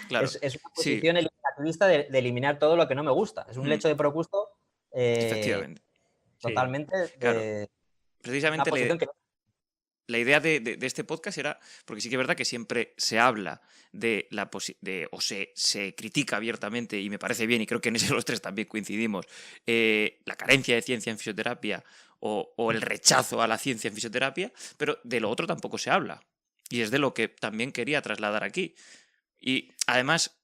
Claro. Es una posición eliminativista de eliminar todo lo que no me gusta. Es un lecho de propuesto efectivamente. Totalmente. Claro. Precisamente la idea de este podcast era, porque sí que es verdad que siempre se habla o se critica abiertamente, y me parece bien, y creo que en eso los tres también coincidimos, la carencia de ciencia en fisioterapia o el rechazo a la ciencia en fisioterapia, pero de lo otro tampoco se habla. Y es de lo que también quería trasladar aquí. Y además,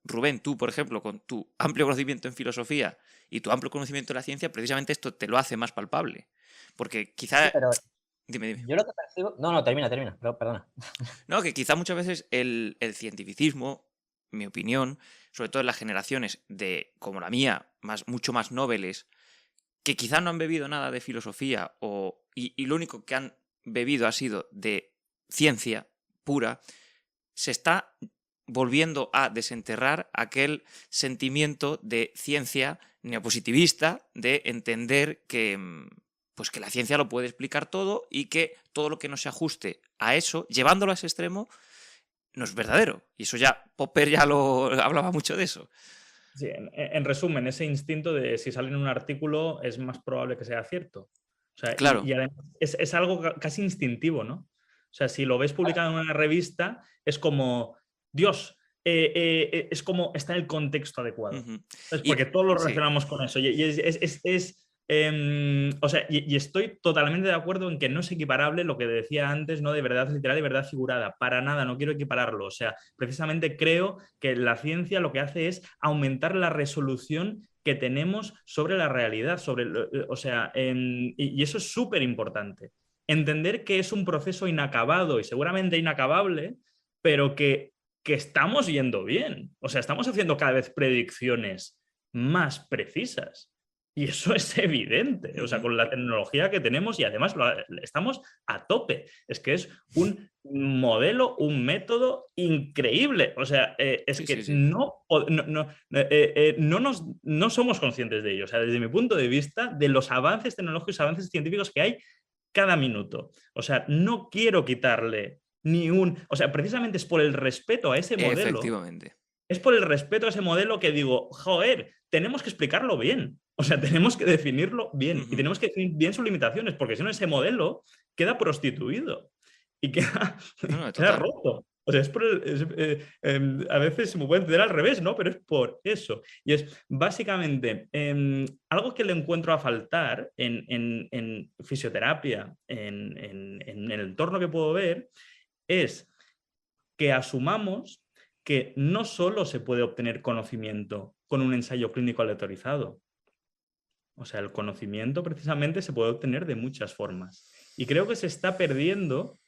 Rubén, tú, por ejemplo, con tu amplio conocimiento en filosofía y tu amplio conocimiento de la ciencia, precisamente esto te lo hace más palpable. Porque quizá... Sí, pero... Dime. Yo lo que percibo... No, termina, perdona. No, que quizá muchas veces el cientificismo, mi opinión, sobre todo en las generaciones como la mía, mucho más nobles, que quizá no han bebido nada de filosofía y lo único que han bebido ha sido de ciencia pura, se está volviendo a desenterrar aquel sentimiento de ciencia neopositivista, de entender que la ciencia lo puede explicar todo y que todo lo que no se ajuste a eso, llevándolo a ese extremo, no es verdadero. Y eso ya, Popper ya lo hablaba mucho de eso. Sí, en resumen, ese instinto de si sale en un artículo es más probable que sea cierto. O sea, claro. Y además es algo casi instintivo, ¿no? O sea, si lo ves publicado en una revista, es como, Dios, es como está en el contexto adecuado. Entonces, porque todos lo relacionamos con eso. Y estoy totalmente de acuerdo en que no es equiparable lo que decía antes, ¿no? De verdad literal y verdad figurada. Para nada, no quiero equipararlo. O sea, precisamente creo que la ciencia lo que hace es aumentar la resolución que tenemos sobre la realidad. Y eso es súper importante. Entender que es un proceso inacabado y seguramente inacabable, pero que estamos yendo bien. O sea, estamos haciendo cada vez predicciones más precisas. Y eso es evidente, o sea, con la tecnología que tenemos y además estamos a tope. Es que es un modelo, un método increíble. O sea, es Sí, que sí, sí. no somos conscientes de ello. O sea, desde mi punto de vista, de los avances tecnológicos, avances científicos que hay cada minuto. O sea, no quiero quitarle ni un... O sea, precisamente es por el respeto a ese modelo. Efectivamente. Es por el respeto a ese modelo que digo, joder, tenemos que explicarlo bien. O sea, tenemos que definirlo bien y tenemos que definir bien sus limitaciones, porque si no ese modelo queda prostituido y queda, No, queda total. roto. O sea, a veces se me puede entender al revés, ¿no? Pero es por eso. Y es básicamente algo que le encuentro a faltar en fisioterapia, en el entorno que puedo ver, es que asumamos que no solo se puede obtener conocimiento con un ensayo clínico aleatorizado. O sea, el conocimiento precisamente se puede obtener de muchas formas. Y creo que se está perdiendo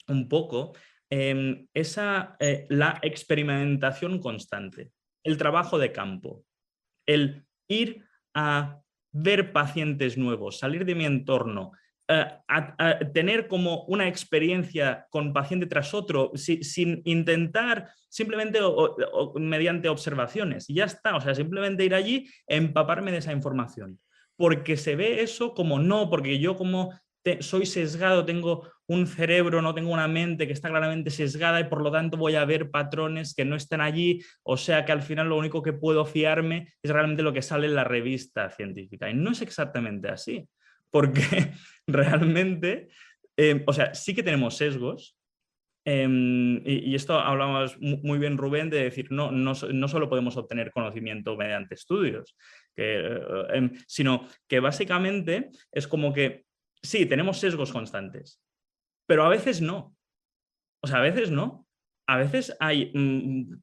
un poco la experimentación constante, el trabajo de campo, el ir a ver pacientes nuevos, salir de mi entorno, a tener como una experiencia con paciente tras otro, sin intentar simplemente mediante observaciones. Y ya está, o sea, simplemente ir allí, empaparme de esa información. Porque se ve eso como no, porque yo como soy sesgado, tengo un cerebro, no tengo una mente que está claramente sesgada y por lo tanto voy a ver patrones que no están allí, o sea que al final lo único que puedo fiarme es realmente lo que sale en la revista científica. Y no es exactamente así, porque realmente, o sea, sí que tenemos sesgos, y esto hablamos muy bien, Rubén, de decir, no solo podemos obtener conocimiento mediante estudios, sino que básicamente es como que sí, tenemos sesgos constantes, pero a veces no. O sea, a veces no. A veces hay,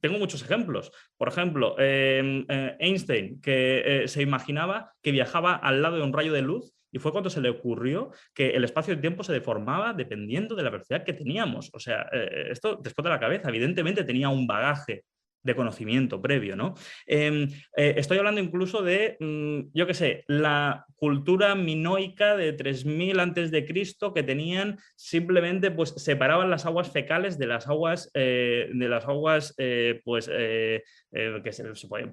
tengo muchos ejemplos. Por ejemplo, Einstein, que se imaginaba que viajaba al lado de un rayo de luz y fue cuando se le ocurrió que el espacio y tiempo se deformaba dependiendo de la velocidad que teníamos. O sea, esto te explota la cabeza. Evidentemente tenía un bagaje de conocimiento previo, ¿no? Estoy hablando incluso de, yo qué sé, la cultura minoica de 3000 antes de Cristo, que tenían simplemente, pues separaban las aguas fecales de las aguas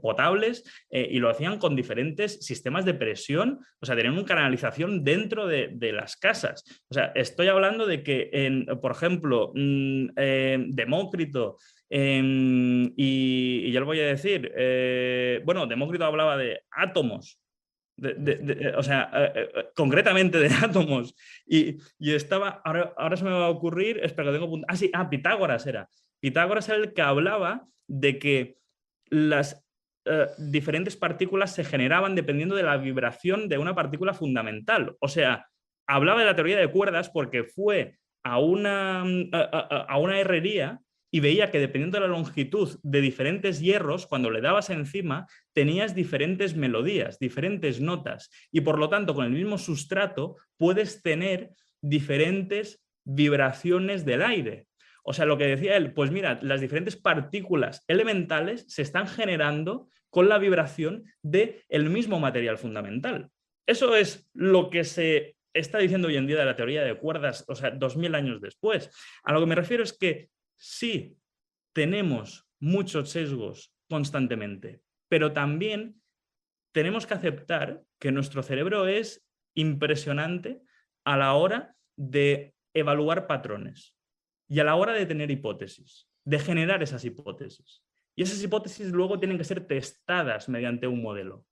potables, y lo hacían con diferentes sistemas de presión, o sea, tenían una canalización dentro de las casas. O sea, estoy hablando de que, por ejemplo, Demócrito, y ya lo voy a decir, bueno, Demócrito hablaba de átomos, o sea, concretamente de átomos, y estaba, ahora se me va a ocurrir, espera que tengo sí, Pitágoras era. Pitágoras era el que hablaba de que las diferentes partículas se generaban dependiendo de la vibración de una partícula fundamental. O sea, hablaba de la teoría de cuerdas porque fue a una herrería y veía que dependiendo de la longitud de diferentes hierros, cuando le dabas encima, tenías diferentes melodías, diferentes notas, y por lo tanto, con el mismo sustrato, puedes tener diferentes vibraciones del aire. O sea, lo que decía él, pues mira, las diferentes partículas elementales se están generando con la vibración del mismo material fundamental. Eso es lo que se está diciendo hoy en día de la teoría de cuerdas, o sea, 2000 años después. A lo que me refiero es que sí, tenemos muchos sesgos constantemente, pero también tenemos que aceptar que nuestro cerebro es impresionante a la hora de evaluar patrones y a la hora de tener hipótesis, de generar esas hipótesis. Y esas hipótesis luego tienen que ser testadas mediante un modelo.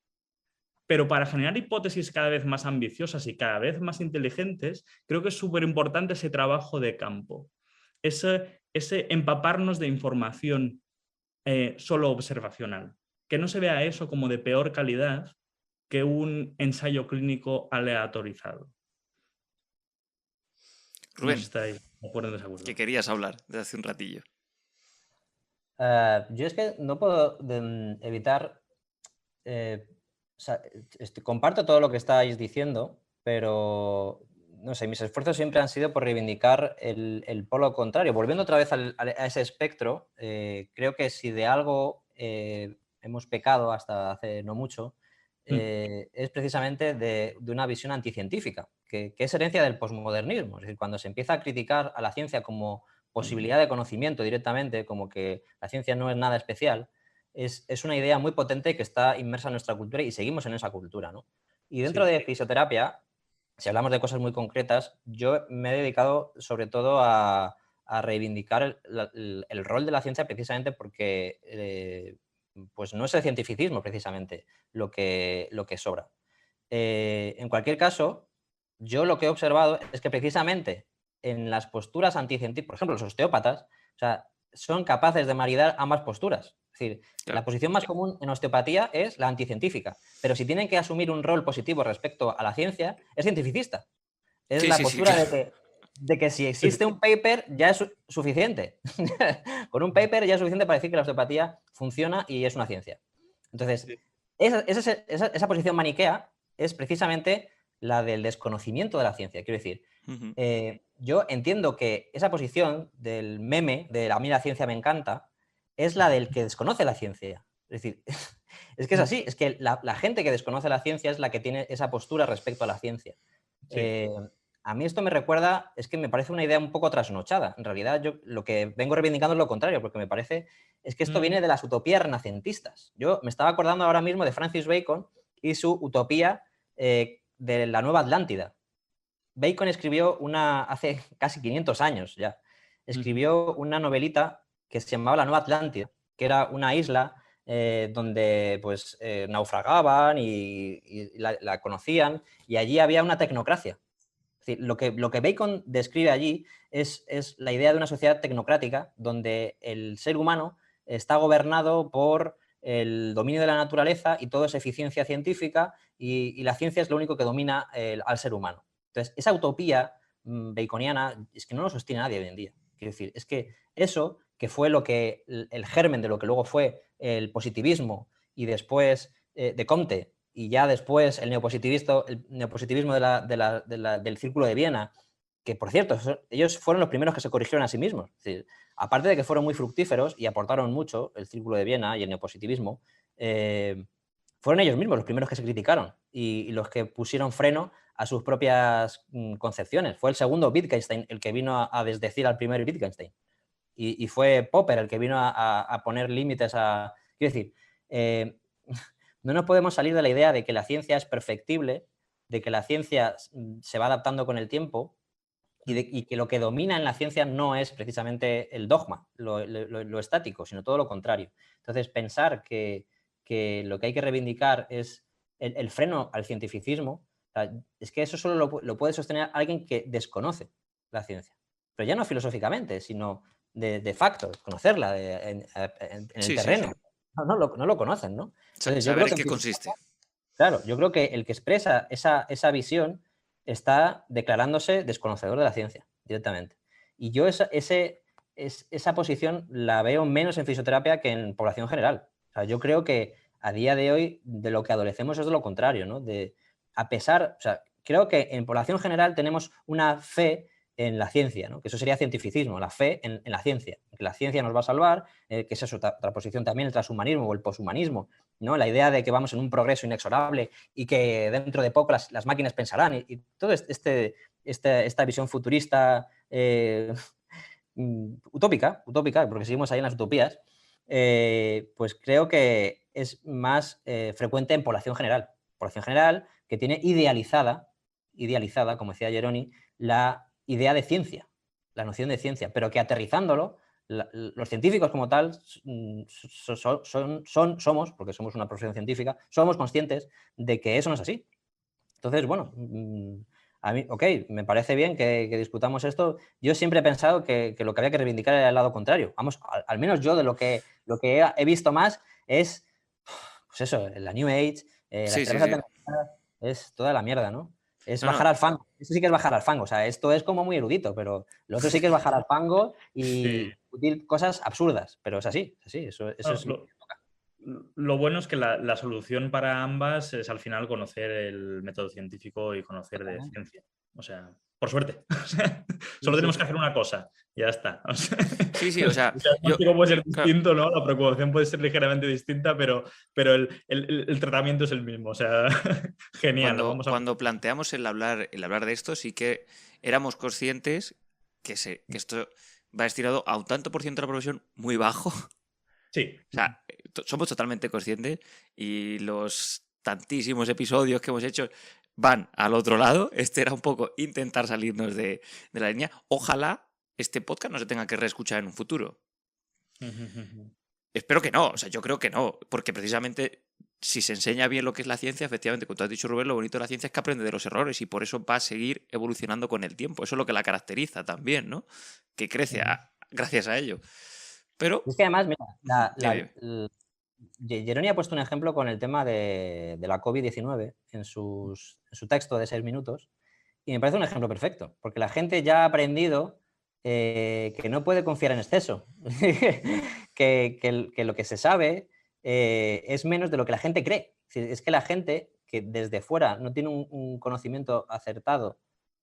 Pero para generar hipótesis cada vez más ambiciosas y cada vez más inteligentes, creo que es súper importante ese trabajo de campo. Ese empaparnos de información solo observacional. Que no se vea eso como de peor calidad que un ensayo clínico aleatorizado. Rubén, No sé si estáis de acuerdo o en desacuerdo. que querías hablar desde hace un ratillo. Yo es que no puedo evitar... comparto todo lo que estáis diciendo, pero no sé, mis esfuerzos siempre han sido por reivindicar el polo contrario. Volviendo otra vez a ese espectro, creo que si de algo hemos pecado hasta hace no mucho, es precisamente de una visión anticientífica, que es herencia del posmodernismo. Es decir, cuando se empieza a criticar a la ciencia como posibilidad de conocimiento directamente, como que la ciencia no es nada especial, es una idea muy potente que está inmersa en nuestra cultura y seguimos en esa cultura, ¿no? Y dentro de fisioterapia, si hablamos de cosas muy concretas, yo me he dedicado sobre todo a reivindicar el rol de la ciencia precisamente porque pues no es el cientificismo precisamente lo que sobra. En cualquier caso, yo lo que he observado es que precisamente en las posturas anticientíficas, por ejemplo, los osteópatas, o sea, son capaces de maridar ambas posturas. Es decir, Claro. la posición más común en osteopatía es la anticientífica, pero si tienen que asumir un rol positivo respecto a la ciencia, es cientificista. Es la postura de que si existe un paper ya es suficiente. Con un paper ya es suficiente para decir que la osteopatía funciona y es una ciencia. Entonces, esa posición maniquea es precisamente la del desconocimiento de la ciencia. Quiero decir, yo entiendo que esa posición del meme de a mí la ciencia me encanta es la del que desconoce la ciencia. Es decir, es que es así, es que la gente que desconoce la ciencia es la que tiene esa postura respecto a la ciencia. Sí. A mí esto me recuerda, es que me parece una idea un poco trasnochada. En realidad, yo lo que vengo reivindicando es lo contrario, porque me parece es que esto viene de las utopías renacentistas. Yo me estaba acordando ahora mismo de Francis Bacon y su utopía de la Nueva Atlántida. Bacon escribió hace casi 500 años ya, escribió una novelita que se llamaba La Nueva Atlántida, que era una isla donde pues naufragaban y la conocían, y allí había una tecnocracia. Es decir, lo que Bacon describe allí es la idea de una sociedad tecnocrática donde el ser humano está gobernado por el dominio de la naturaleza y todo es eficiencia científica y la ciencia es lo único que domina al ser humano. Entonces, esa utopía baconiana es que no lo sostiene nadie hoy en día. Quiero decir, es que eso, que fue el germen de lo que luego fue el positivismo y después de Comte, y ya después el neopositivismo del Círculo de Viena, que por cierto, ellos fueron los primeros que se corrigieron a sí mismos. Es decir, aparte de que fueron muy fructíferos y aportaron mucho el Círculo de Viena y el neopositivismo, fueron ellos mismos los primeros que se criticaron y los que pusieron freno a sus propias concepciones. Fue el segundo Wittgenstein el que vino a desdecir al primer Wittgenstein. Y fue Popper el que vino a poner límites a... Quiero decir, no nos podemos salir de la idea de que la ciencia es perfectible, de que la ciencia se va adaptando con el tiempo y que lo que domina en la ciencia no es precisamente el dogma, lo estático, sino todo lo contrario. Entonces, pensar que lo que hay que reivindicar es el freno al cientificismo, o sea, es que eso solo lo puede sostener alguien que desconoce la ciencia. Pero ya no filosóficamente, sino de facto, conocerla en el terreno. Sí. No lo conocen, ¿no? Entonces, saber en qué consiste. Claro, yo creo que el que expresa esa visión está declarándose desconocedor de la ciencia, directamente. Y yo esa posición la veo menos en fisioterapia que en población general. O sea, yo creo que a día de hoy de lo que adolecemos es de lo contrario, ¿no? Creo que en población general tenemos una fe en la ciencia, ¿no? Que eso sería cientificismo, la fe en la ciencia, que la ciencia nos va a salvar, que esa es otra posición también, el transhumanismo o el poshumanismo, ¿no? La idea de que vamos en un progreso inexorable y que dentro de poco las máquinas pensarán y todo esta visión futurista utópica, porque seguimos ahí en las utopías, pues creo que es más frecuente en población general que tiene idealizada, como decía Geroni, la idea de ciencia, la noción de ciencia, pero que aterrizándolo, los científicos como tal somos, porque somos una profesión científica, somos conscientes de que eso no es así. Entonces, bueno, a mí, me parece bien que discutamos esto. Yo siempre he pensado que lo que había que reivindicar era el lado contrario. Vamos, al menos yo de lo que he visto más es, pues eso, la New Age, es toda la mierda, ¿no? Es bajar al fango. Eso sí que es bajar al fango. O sea, esto es como muy erudito, pero lo otro sí que es bajar al fango y discutir cosas absurdas. Pero es así, eso es lo bueno es que la solución para ambas es al final conocer el método científico y conocer de ciencia. O sea, por suerte. Solo tenemos que hacer una cosa, ya está. Sí, o sea, el diagnóstico puede ser distinto, ¿no? La preocupación puede ser ligeramente distinta, pero el tratamiento es el mismo. O sea, genial. Cuando planteamos el hablar de esto, sí que éramos conscientes que esto va destinado a un tanto por ciento de la profesión muy bajo. Sí. O sea, somos totalmente conscientes y los tantísimos episodios que hemos hecho van al otro lado. Este era un poco intentar salirnos de la línea. Ojalá este podcast no se tenga que reescuchar en un futuro. Espero que no, o sea, yo creo que no, porque precisamente si se enseña bien lo que es la ciencia, efectivamente, como tú has dicho, Rubén, lo bonito de la ciencia es que aprende de los errores y por eso va a seguir evolucionando con el tiempo. Eso es lo que la caracteriza también, ¿no? Que crece gracias a ello. Pero... Es que además, mira, Jeroni ha puesto un ejemplo con el tema de la COVID-19 en su texto de 6 minutos y me parece un ejemplo perfecto, porque la gente ya ha aprendido que no puede confiar en exceso, que lo que se sabe es menos de lo que la gente cree. Es que la gente que desde fuera no tiene un conocimiento acertado,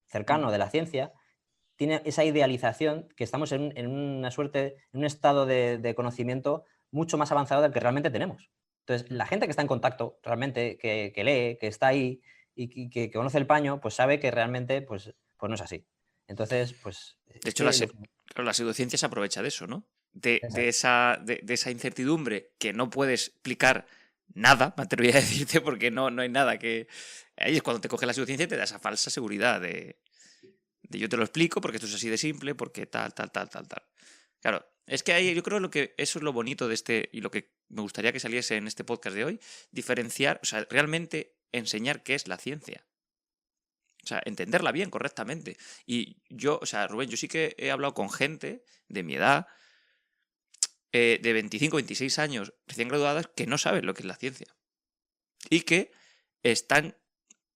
cercano de la ciencia, tiene esa idealización que estamos en una suerte, en un estado de conocimiento mucho más avanzado del que realmente tenemos. Entonces, la gente que está en contacto realmente, que lee, que está ahí y que conoce el paño, pues sabe que realmente pues no es así. Entonces, pues... De hecho, la pseudociencia se aprovecha de eso, ¿no? De esa incertidumbre que no puedes explicar nada, me atrevería a decirte, porque no hay nada que... Ahí es cuando te coge la pseudociencia y te da esa falsa seguridad de yo te lo explico porque esto es así de simple, porque tal. Claro, es que ahí yo creo que eso es lo bonito de este, y lo que me gustaría que saliese en este podcast de hoy, diferenciar, o sea, realmente enseñar qué es la ciencia. O sea, entenderla bien, correctamente. Y yo, o sea, Rubén, yo sí que he hablado con gente de mi edad, de 25, 26 años, recién graduadas, que no saben lo que es la ciencia. Y que están...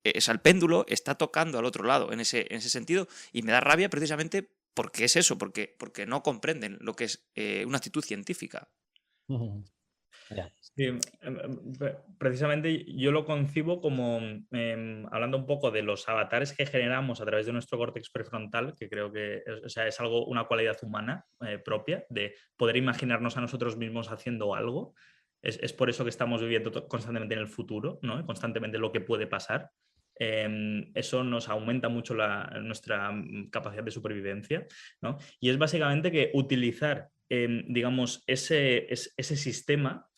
el péndulo está tocando al otro lado en ese sentido y me da rabia precisamente porque es eso, porque no comprenden lo que es una actitud científica. Sí, precisamente yo lo concibo como, hablando un poco de los avatares que generamos a través de nuestro córtex prefrontal, que creo que es algo, una cualidad humana propia, de poder imaginarnos a nosotros mismos haciendo algo. Es por eso que estamos viviendo constantemente en el futuro, ¿no? Constantemente lo que puede pasar. Eso nos aumenta mucho nuestra capacidad de supervivencia, ¿no? Y es básicamente que utilizar, digamos, ese sistema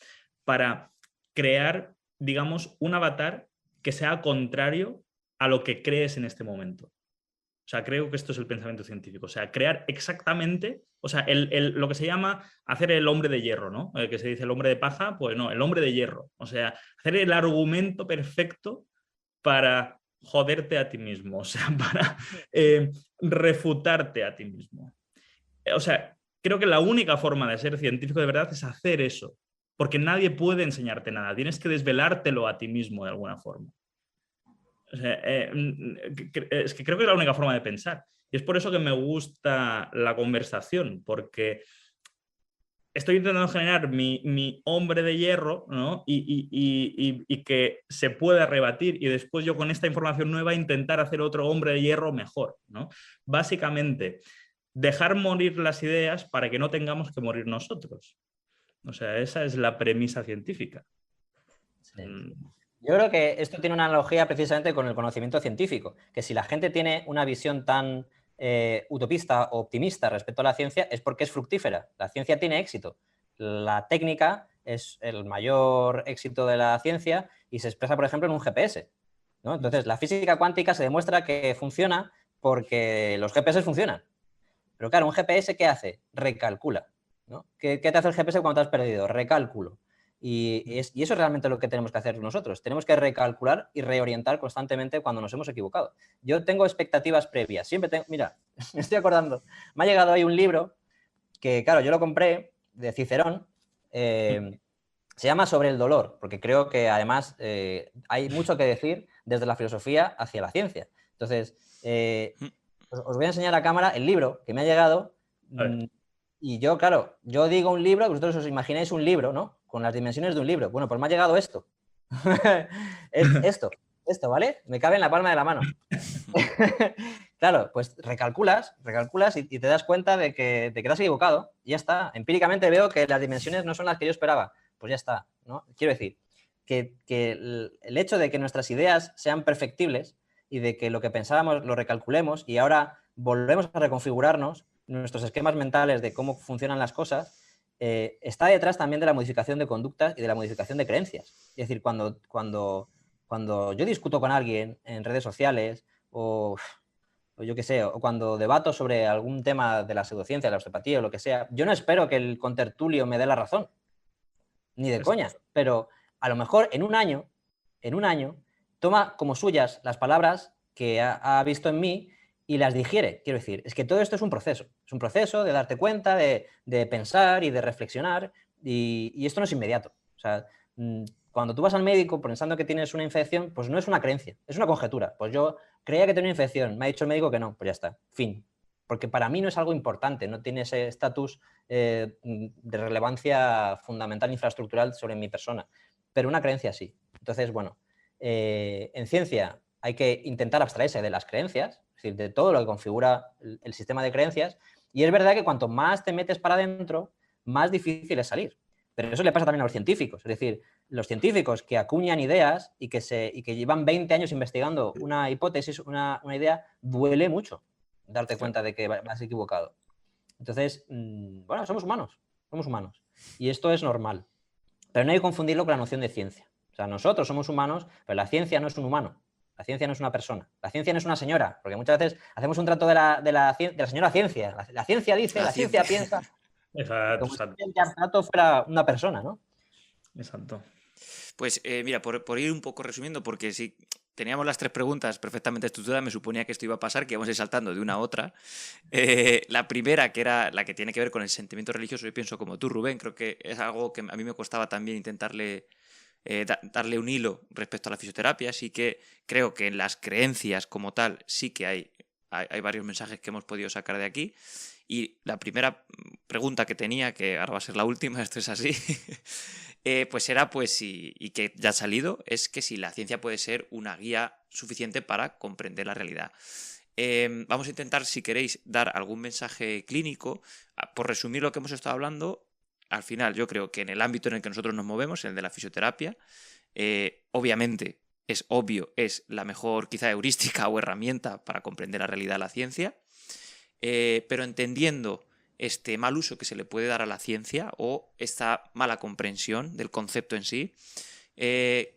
para crear, digamos, un avatar que sea contrario a lo que crees en este momento. O sea, creo que esto es el pensamiento científico. O sea, crear exactamente, o sea, lo que se llama hacer el hombre de hierro, ¿no? El que se dice el hombre de paja, pues no, el hombre de hierro. O sea, hacer el argumento perfecto para joderte a ti mismo, o sea, para refutarte a ti mismo. O sea, creo que la única forma de ser científico de verdad es hacer eso, porque nadie puede enseñarte nada, tienes que desvelártelo a ti mismo de alguna forma. O sea, es que creo que es la única forma de pensar. Y es por eso que me gusta la conversación, porque estoy intentando generar mi hombre de hierro, ¿no? y que se pueda rebatir y después yo con esta información nueva intentar hacer otro hombre de hierro mejor, ¿no? Básicamente, dejar morir las ideas para que no tengamos que morir nosotros. O sea, esa es la premisa científica. Sí. Yo creo que esto tiene una analogía precisamente con el conocimiento científico, que si la gente tiene una visión tan utopista o optimista respecto a la ciencia es porque es fructífera. La ciencia tiene éxito. La técnica es el mayor éxito de la ciencia y se expresa, por ejemplo, en un GPS, ¿no? Entonces, la física cuántica se demuestra que funciona porque los GPS funcionan. Pero claro, un GPS, ¿qué hace? Recalcula, ¿no? ¿Qué te hace el GPS cuando te has perdido? Recálculo. Y eso es realmente lo que tenemos que hacer nosotros. Tenemos que recalcular y reorientar constantemente cuando nos hemos equivocado. Yo tengo expectativas previas. Siempre tengo... Mira, me estoy acordando. Me ha llegado ahí un libro que, claro, yo lo compré de Cicerón. Se llama Sobre el dolor, porque creo que además hay mucho que decir desde la filosofía hacia la ciencia. Entonces, os voy a enseñar a cámara el libro que me ha llegado. Y yo, claro, yo digo un libro, vosotros os imagináis un libro, ¿no? Con las dimensiones de un libro. Bueno, pues me ha llegado esto. Esto, ¿vale? Me cabe en la palma de la mano. Claro, pues recalculas y te das cuenta de que te has equivocado y ya está. Empíricamente veo que las dimensiones no son las que yo esperaba. Pues ya está, ¿no? Quiero decir que el hecho de que nuestras ideas sean perfectibles y de que lo que pensábamos lo recalculemos y ahora volvemos a reconfigurarnos nuestros esquemas mentales de cómo funcionan las cosas, está detrás también de la modificación de conductas y de la modificación de creencias. Es decir, cuando yo discuto con alguien en redes sociales o yo qué sé, o cuando debato sobre algún tema de la pseudociencia, de la osteopatía o lo que sea, yo no espero que el contertulio me dé la razón, ni de coña, pero a lo mejor en un año, toma como suyas las palabras que ha visto en mí y las digiere. Quiero decir, es que todo esto es un proceso de darte cuenta, de pensar y de reflexionar, y esto no es inmediato. O sea, cuando tú vas al médico pensando que tienes una infección, pues no es una creencia, es una conjetura. Pues yo creía que tenía una infección, me ha dicho el médico que no, pues ya está, fin. Porque para mí no es algo importante, no tiene ese estatus de relevancia fundamental infraestructural sobre mi persona, pero una creencia sí. Entonces, bueno, en ciencia hay que intentar abstraerse de las creencias, es decir, de todo lo que configura el sistema de creencias, y es verdad que cuanto más te metes para adentro, más difícil es salir. Pero eso le pasa también a los científicos, es decir, los científicos que acuñan ideas y que llevan 20 años investigando una hipótesis, una idea, duele mucho darte cuenta de que vas equivocado. Entonces, bueno, somos humanos. Y esto es normal. Pero no hay que confundirlo con la noción de ciencia. O sea, nosotros somos humanos, pero la ciencia no es un humano. La ciencia no es una persona. La ciencia no es una señora, porque muchas veces hacemos un trato de la señora ciencia. La ciencia dice, la ciencia piensa. Exacto, Como si el trato fuera una persona, ¿no? Exacto. Pues mira, por ir un poco resumiendo, porque si teníamos las 3 preguntas perfectamente estructuradas, me suponía que esto iba a pasar, que íbamos a ir saltando de una a otra. La primera, que era la que tiene que ver con el sentimiento religioso, yo pienso como tú, Rubén, creo que es algo que a mí me costaba también intentarle darle un hilo respecto a la fisioterapia. Así que creo que en las creencias como tal sí que hay varios mensajes que hemos podido sacar de aquí. Y la primera pregunta que tenía, que ahora va a ser la última, esto es así, pues era, y que ya ha salido, es que si la ciencia puede ser una guía suficiente para comprender la realidad. Vamos a intentar, si queréis, dar algún mensaje clínico. Por resumir lo que hemos estado hablando, al final yo creo que en el ámbito en el que nosotros nos movemos, en el de la fisioterapia, obviamente es obvio, es la mejor quizá heurística o herramienta para comprender la realidad de la ciencia. Pero entendiendo este mal uso que se le puede dar a la ciencia o esta mala comprensión del concepto en sí, ¿qué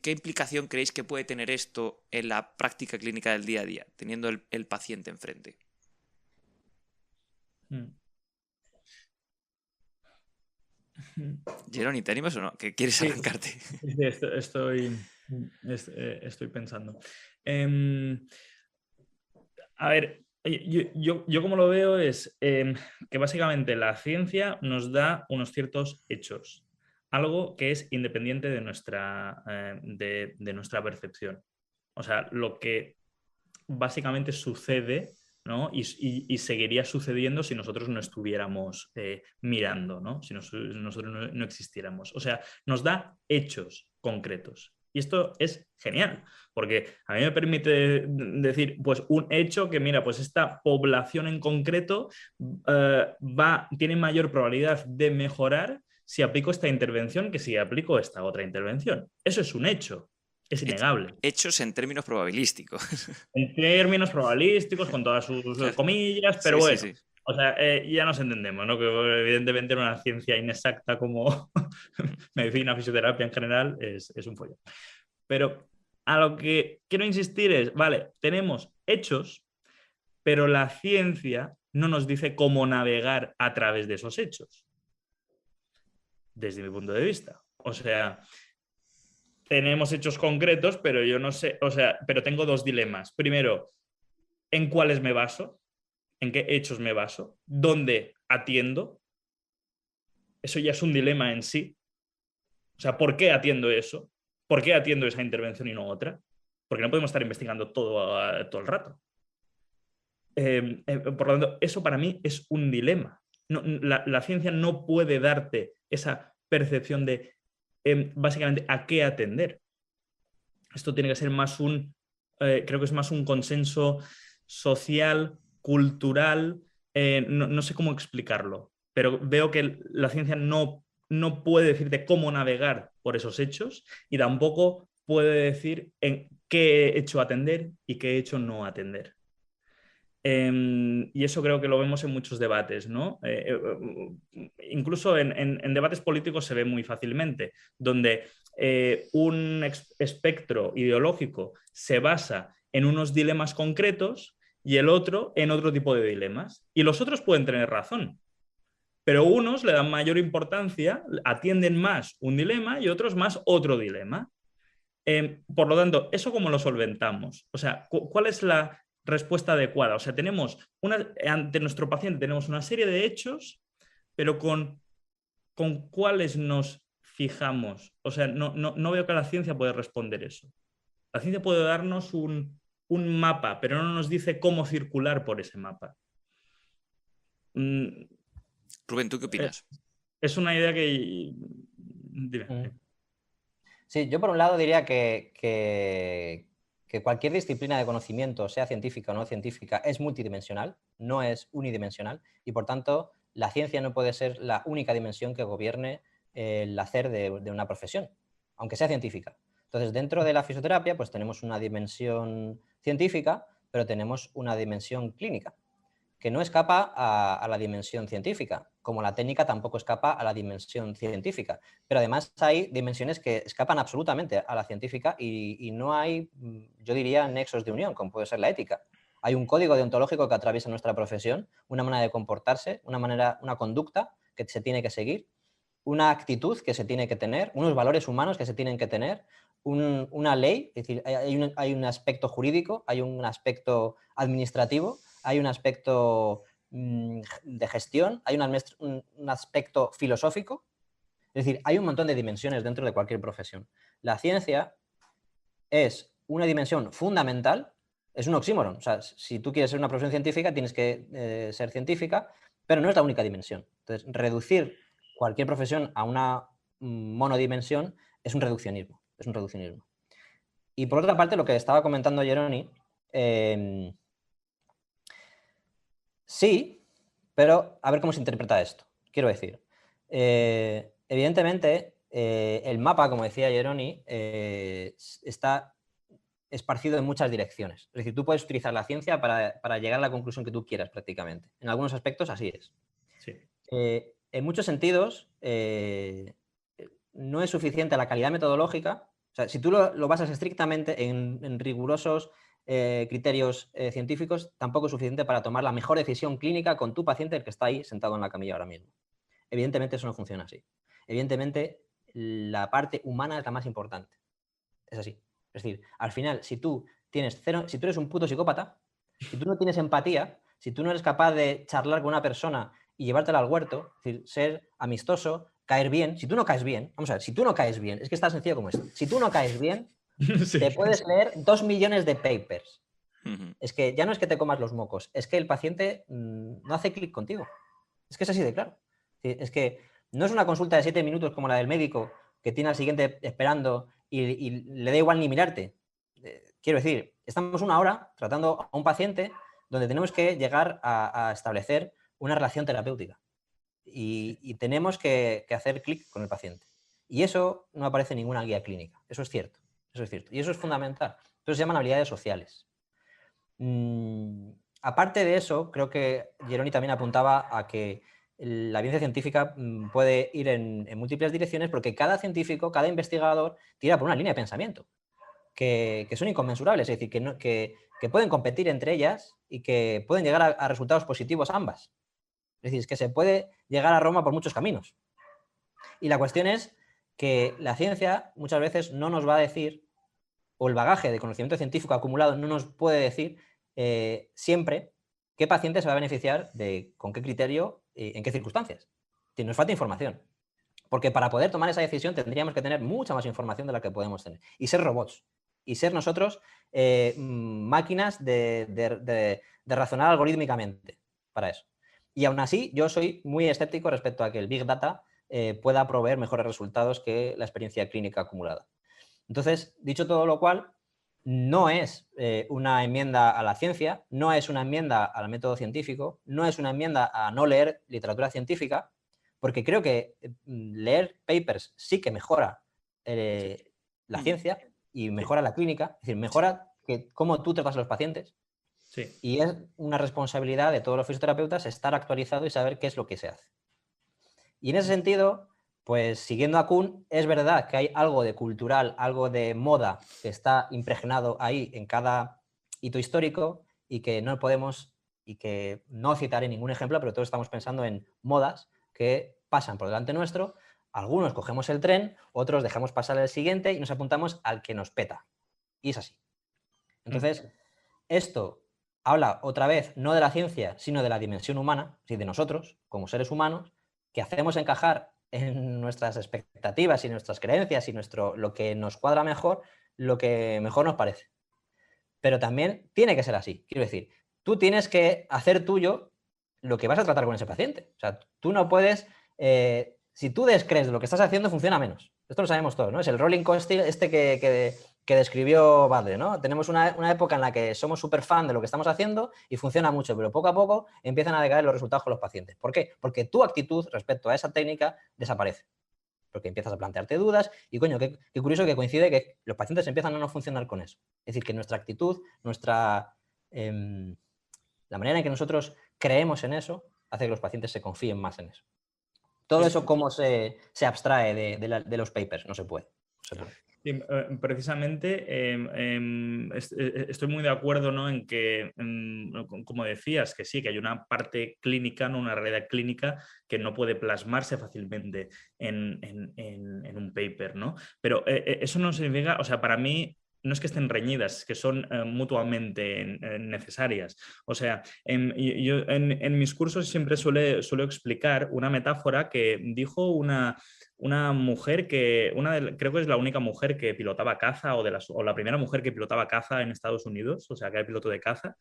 implicación creéis que puede tener esto en la práctica clínica del día a día, teniendo el paciente enfrente? Jeroni, ¿te animas o no? ¿Que quieres arrancarte? Sí, estoy pensando. A ver, yo como lo veo es que básicamente la ciencia nos da unos ciertos hechos, algo que es independiente de nuestra percepción. O sea, lo que básicamente sucede, ¿no? Y seguiría sucediendo si nosotros no estuviéramos mirando, ¿no? Si nosotros no existiéramos. O sea, nos da hechos concretos. Y esto es genial, porque a mí me permite decir, pues un hecho que, mira, pues esta población en concreto tiene mayor probabilidad de mejorar si aplico esta intervención que si aplico esta otra intervención. Eso es un hecho, es innegable. Hechos en términos probabilísticos. En términos probabilísticos, con todas sus comillas, pero bueno. Sí. O sea, ya nos entendemos, ¿no? Que evidentemente en una ciencia inexacta como medicina, fisioterapia en general, es un follón. Pero a lo que quiero insistir es, vale, tenemos hechos, pero la ciencia no nos dice cómo navegar a través de esos hechos. Desde mi punto de vista. O sea, tenemos hechos concretos, pero yo no sé, o sea, pero tengo 2 dilemas. Primero, ¿en cuáles me baso? ¿En qué hechos me baso? ¿Dónde atiendo? Eso ya es un dilema en sí. O sea, ¿por qué atiendo eso? ¿Por qué atiendo esa intervención y no otra? Porque no podemos estar investigando todo el rato. Por lo tanto, eso para mí es un dilema. No, la ciencia no puede darte esa percepción de básicamente a qué atender. Esto tiene que ser más un creo que es más un consenso social, cultural, no sé cómo explicarlo, pero veo que la ciencia no puede decirte cómo navegar por esos hechos y tampoco puede decir en qué hecho atender y qué hecho no atender. Y eso creo que lo vemos en muchos debates, ¿no? Incluso en debates políticos se ve muy fácilmente, donde un espectro ideológico se basa en unos dilemas concretos y el otro en otro tipo de dilemas. Y los otros pueden tener razón, pero unos le dan mayor importancia, atienden más un dilema y otros más otro dilema. Por lo tanto, ¿eso cómo lo solventamos? O sea, ¿cuál es la respuesta adecuada? O sea, ante nuestro paciente tenemos una serie de hechos, pero ¿con cuáles nos fijamos? O sea, no veo que la ciencia pueda responder eso. La ciencia puede darnos un mapa, pero no nos dice cómo circular por ese mapa. Rubén, ¿tú qué opinas? Es una idea que... Dime. Sí, yo por un lado diría que cualquier disciplina de conocimiento, sea científica o no científica, es multidimensional, no es unidimensional, y por tanto la ciencia no puede ser la única dimensión que gobierne el hacer de una profesión, aunque sea científica. Entonces, dentro de la fisioterapia, pues tenemos una dimensión científica, pero tenemos una dimensión clínica, que no escapa a la dimensión científica, como la técnica tampoco escapa a la dimensión científica. Pero además hay dimensiones que escapan absolutamente a la científica y no hay, yo diría, nexos de unión, como puede ser la ética. Hay un código deontológico que atraviesa nuestra profesión, una manera de comportarse, una conducta que se tiene que seguir, una actitud que se tiene que tener, unos valores humanos que se tienen que tener, una ley, es decir, hay un aspecto jurídico, hay un aspecto administrativo, hay un aspecto de gestión, hay un aspecto filosófico. Es decir, hay un montón de dimensiones dentro de cualquier profesión. La ciencia es una dimensión fundamental, es un oxímoron. O sea, si tú quieres ser una profesión científica, tienes que ser científica, pero no es la única dimensión. Entonces, reducir cualquier profesión a una monodimensión es un reduccionismo. Es un reduccionismo. Y por otra parte, lo que estaba comentando Jeroni, sí, pero a ver cómo se interpreta esto. Quiero decir, evidentemente, el mapa, como decía Jeroni, está esparcido en muchas direcciones. Es decir, tú puedes utilizar la ciencia para llegar a la conclusión que tú quieras prácticamente. En algunos aspectos así es. Sí. En muchos sentidos, no es suficiente la calidad metodológica. O sea, si tú lo basas estrictamente en rigurosos criterios científicos, tampoco es suficiente para tomar la mejor decisión clínica con tu paciente, el que está ahí sentado en la camilla ahora mismo. Evidentemente eso no funciona así. Evidentemente la parte humana es la más importante. Es así. Es decir, al final, si tú eres un puto psicópata, si tú no tienes empatía, si tú no eres capaz de charlar con una persona y llevártela al huerto, es decir, ser amistoso, caer bien, si tú no caes bien, vamos a ver, si tú no caes bien, es que es tan sencillo como esto. Si tú no caes bien, sí, te puedes leer 2 millones de papers. Es que ya no es que te comas los mocos, es que el paciente no hace clic contigo. Es que es así de claro. Es que no es una consulta de 7 minutos como la del médico que tiene al siguiente esperando y le da igual ni mirarte. Quiero decir, estamos una hora tratando a un paciente donde tenemos que llegar a establecer una relación terapéutica y tenemos que hacer clic con el paciente. Y eso no aparece en ninguna guía clínica. Eso es cierto. Eso es cierto. Y eso es fundamental. Entonces se llaman habilidades sociales. Aparte de eso, creo que Jeroni también apuntaba a que la evidencia científica puede ir en múltiples direcciones porque cada científico, cada investigador tira por una línea de pensamiento que son inconmensurables, es decir, que pueden competir entre ellas y que pueden llegar a resultados positivos ambas. Es decir, es que se puede llegar a Roma por muchos caminos. Y la cuestión es que la ciencia muchas veces no nos va a decir, o el bagaje de conocimiento científico acumulado no nos puede decir siempre qué paciente se va a beneficiar con qué criterio y en qué circunstancias. Es decir, nos falta información. Porque para poder tomar esa decisión tendríamos que tener mucha más información de la que podemos tener. Y ser robots. Y ser nosotros máquinas de razonar algorítmicamente para eso. Y aún así, yo soy muy escéptico respecto a que el Big Data pueda proveer mejores resultados que la experiencia clínica acumulada. Entonces, dicho todo lo cual, no es una enmienda a la ciencia, no es una enmienda al método científico, no es una enmienda a no leer literatura científica, porque creo que leer papers sí que mejora la ciencia y mejora la clínica, es decir, mejora cómo tú tratas a los pacientes. Sí. Y es una responsabilidad de todos los fisioterapeutas estar actualizado y saber qué es lo que se hace. Y en ese sentido, pues siguiendo a Kuhn, es verdad que hay algo de cultural, algo de moda que está impregnado ahí en cada hito histórico y que no podemos, y que no citaré ningún ejemplo, pero todos estamos pensando en modas que pasan por delante nuestro. Algunos cogemos el tren, otros dejamos pasar el siguiente y nos apuntamos al que nos peta. Y es así. Entonces, esto habla otra vez no de la ciencia, sino de la dimensión humana, y de nosotros, como seres humanos, que hacemos encajar en nuestras expectativas y nuestras creencias y lo que nos cuadra mejor, lo que mejor nos parece. Pero también tiene que ser así. Quiero decir, tú tienes que hacer tuyo lo que vas a tratar con ese paciente. O sea, tú no puedes... si tú descrees de lo que estás haciendo, funciona menos. Esto lo sabemos todos, ¿no? Es el rolling coaster que describió Badley, ¿no? Tenemos una época en la que somos súper fan de lo que estamos haciendo y funciona mucho, pero poco a poco empiezan a decaer los resultados con los pacientes. ¿Por qué? Porque tu actitud respecto a esa técnica desaparece. Porque empiezas a plantearte dudas y, coño, qué curioso que coincide que los pacientes empiezan a no funcionar con eso. Es decir, que nuestra actitud, la manera en que nosotros creemos en eso, hace que los pacientes se confíen más en eso. Todo eso, ¿cómo se abstrae de los papers? No se puede. Sí, precisamente estoy muy de acuerdo, ¿no?, en que, como decías, que sí, que hay una parte clínica, ¿no?, una realidad clínica que no puede plasmarse fácilmente en un paper, ¿no? Pero eso no significa, o sea, para mí no es que estén reñidas, es que son mutuamente necesarias. O sea, yo en mis cursos siempre suelo explicar una metáfora que dijo una mujer que, creo que es la única mujer que pilotaba caza o la primera mujer que pilotaba caza en Estados Unidos, o sea, que era piloto de caza.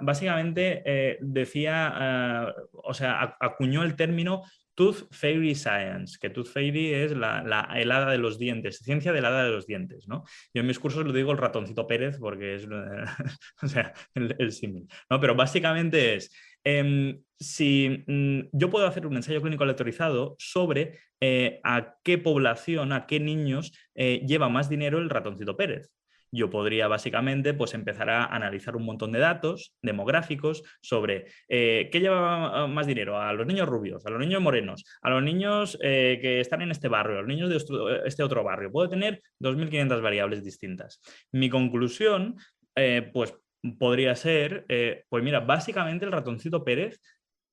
Básicamente decía, o sea, acuñó el término Tooth Fairy Science, que Tooth Fairy es la helada de los dientes, ciencia de la helada de los dientes, ¿no? Yo en mis cursos lo digo el ratoncito Pérez porque es o sea, el símil, ¿no? Pero básicamente es, si yo puedo hacer un ensayo clínico aleatorizado sobre a qué población, a qué niños lleva más dinero el ratoncito Pérez. Yo podría básicamente pues, empezar a analizar un montón de datos demográficos sobre qué lleva más dinero, a los niños rubios, a los niños morenos, a los niños que están en este barrio, a los niños de este otro barrio. Puedo tener 2.500 variables distintas. Mi conclusión, pues podría ser, pues mira, básicamente el ratoncito Pérez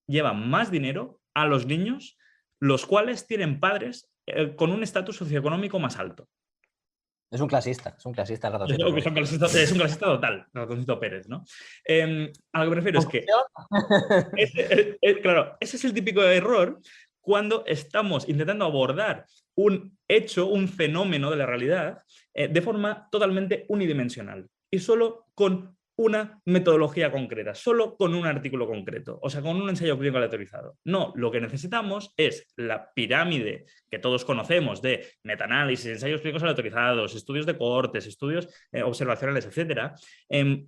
lleva más dinero a los niños los cuales tienen padres con un estatus socioeconómico más alto. Es un clasista el ratoncito Pérez. Es un clasista total, el ratoncito Pérez, ¿no? A lo que me refiero es que... claro, ese es el típico error cuando estamos intentando abordar un hecho, un fenómeno de la realidad de forma totalmente unidimensional y solo con una metodología concreta, solo con un artículo concreto, o sea, con un ensayo clínico aleatorizado. No, lo que necesitamos es la pirámide que todos conocemos de metaanálisis, ensayos clínicos aleatorizados, estudios de cohortes, estudios observacionales, etc.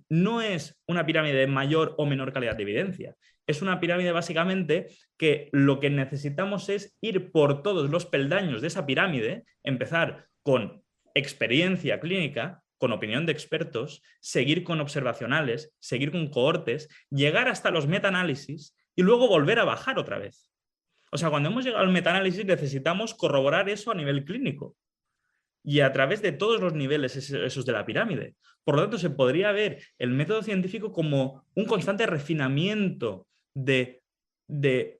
No es una pirámide de mayor o menor calidad de evidencia. Es una pirámide básicamente que lo que necesitamos es ir por todos los peldaños de esa pirámide, empezar con experiencia clínica, con opinión de expertos, seguir con observacionales, seguir con cohortes, llegar hasta los metaanálisis y luego volver a bajar otra vez. O sea, cuando hemos llegado al metaanálisis necesitamos corroborar eso a nivel clínico y a través de todos los niveles esos de la pirámide. Por lo tanto, se podría ver el método científico como un constante refinamiento de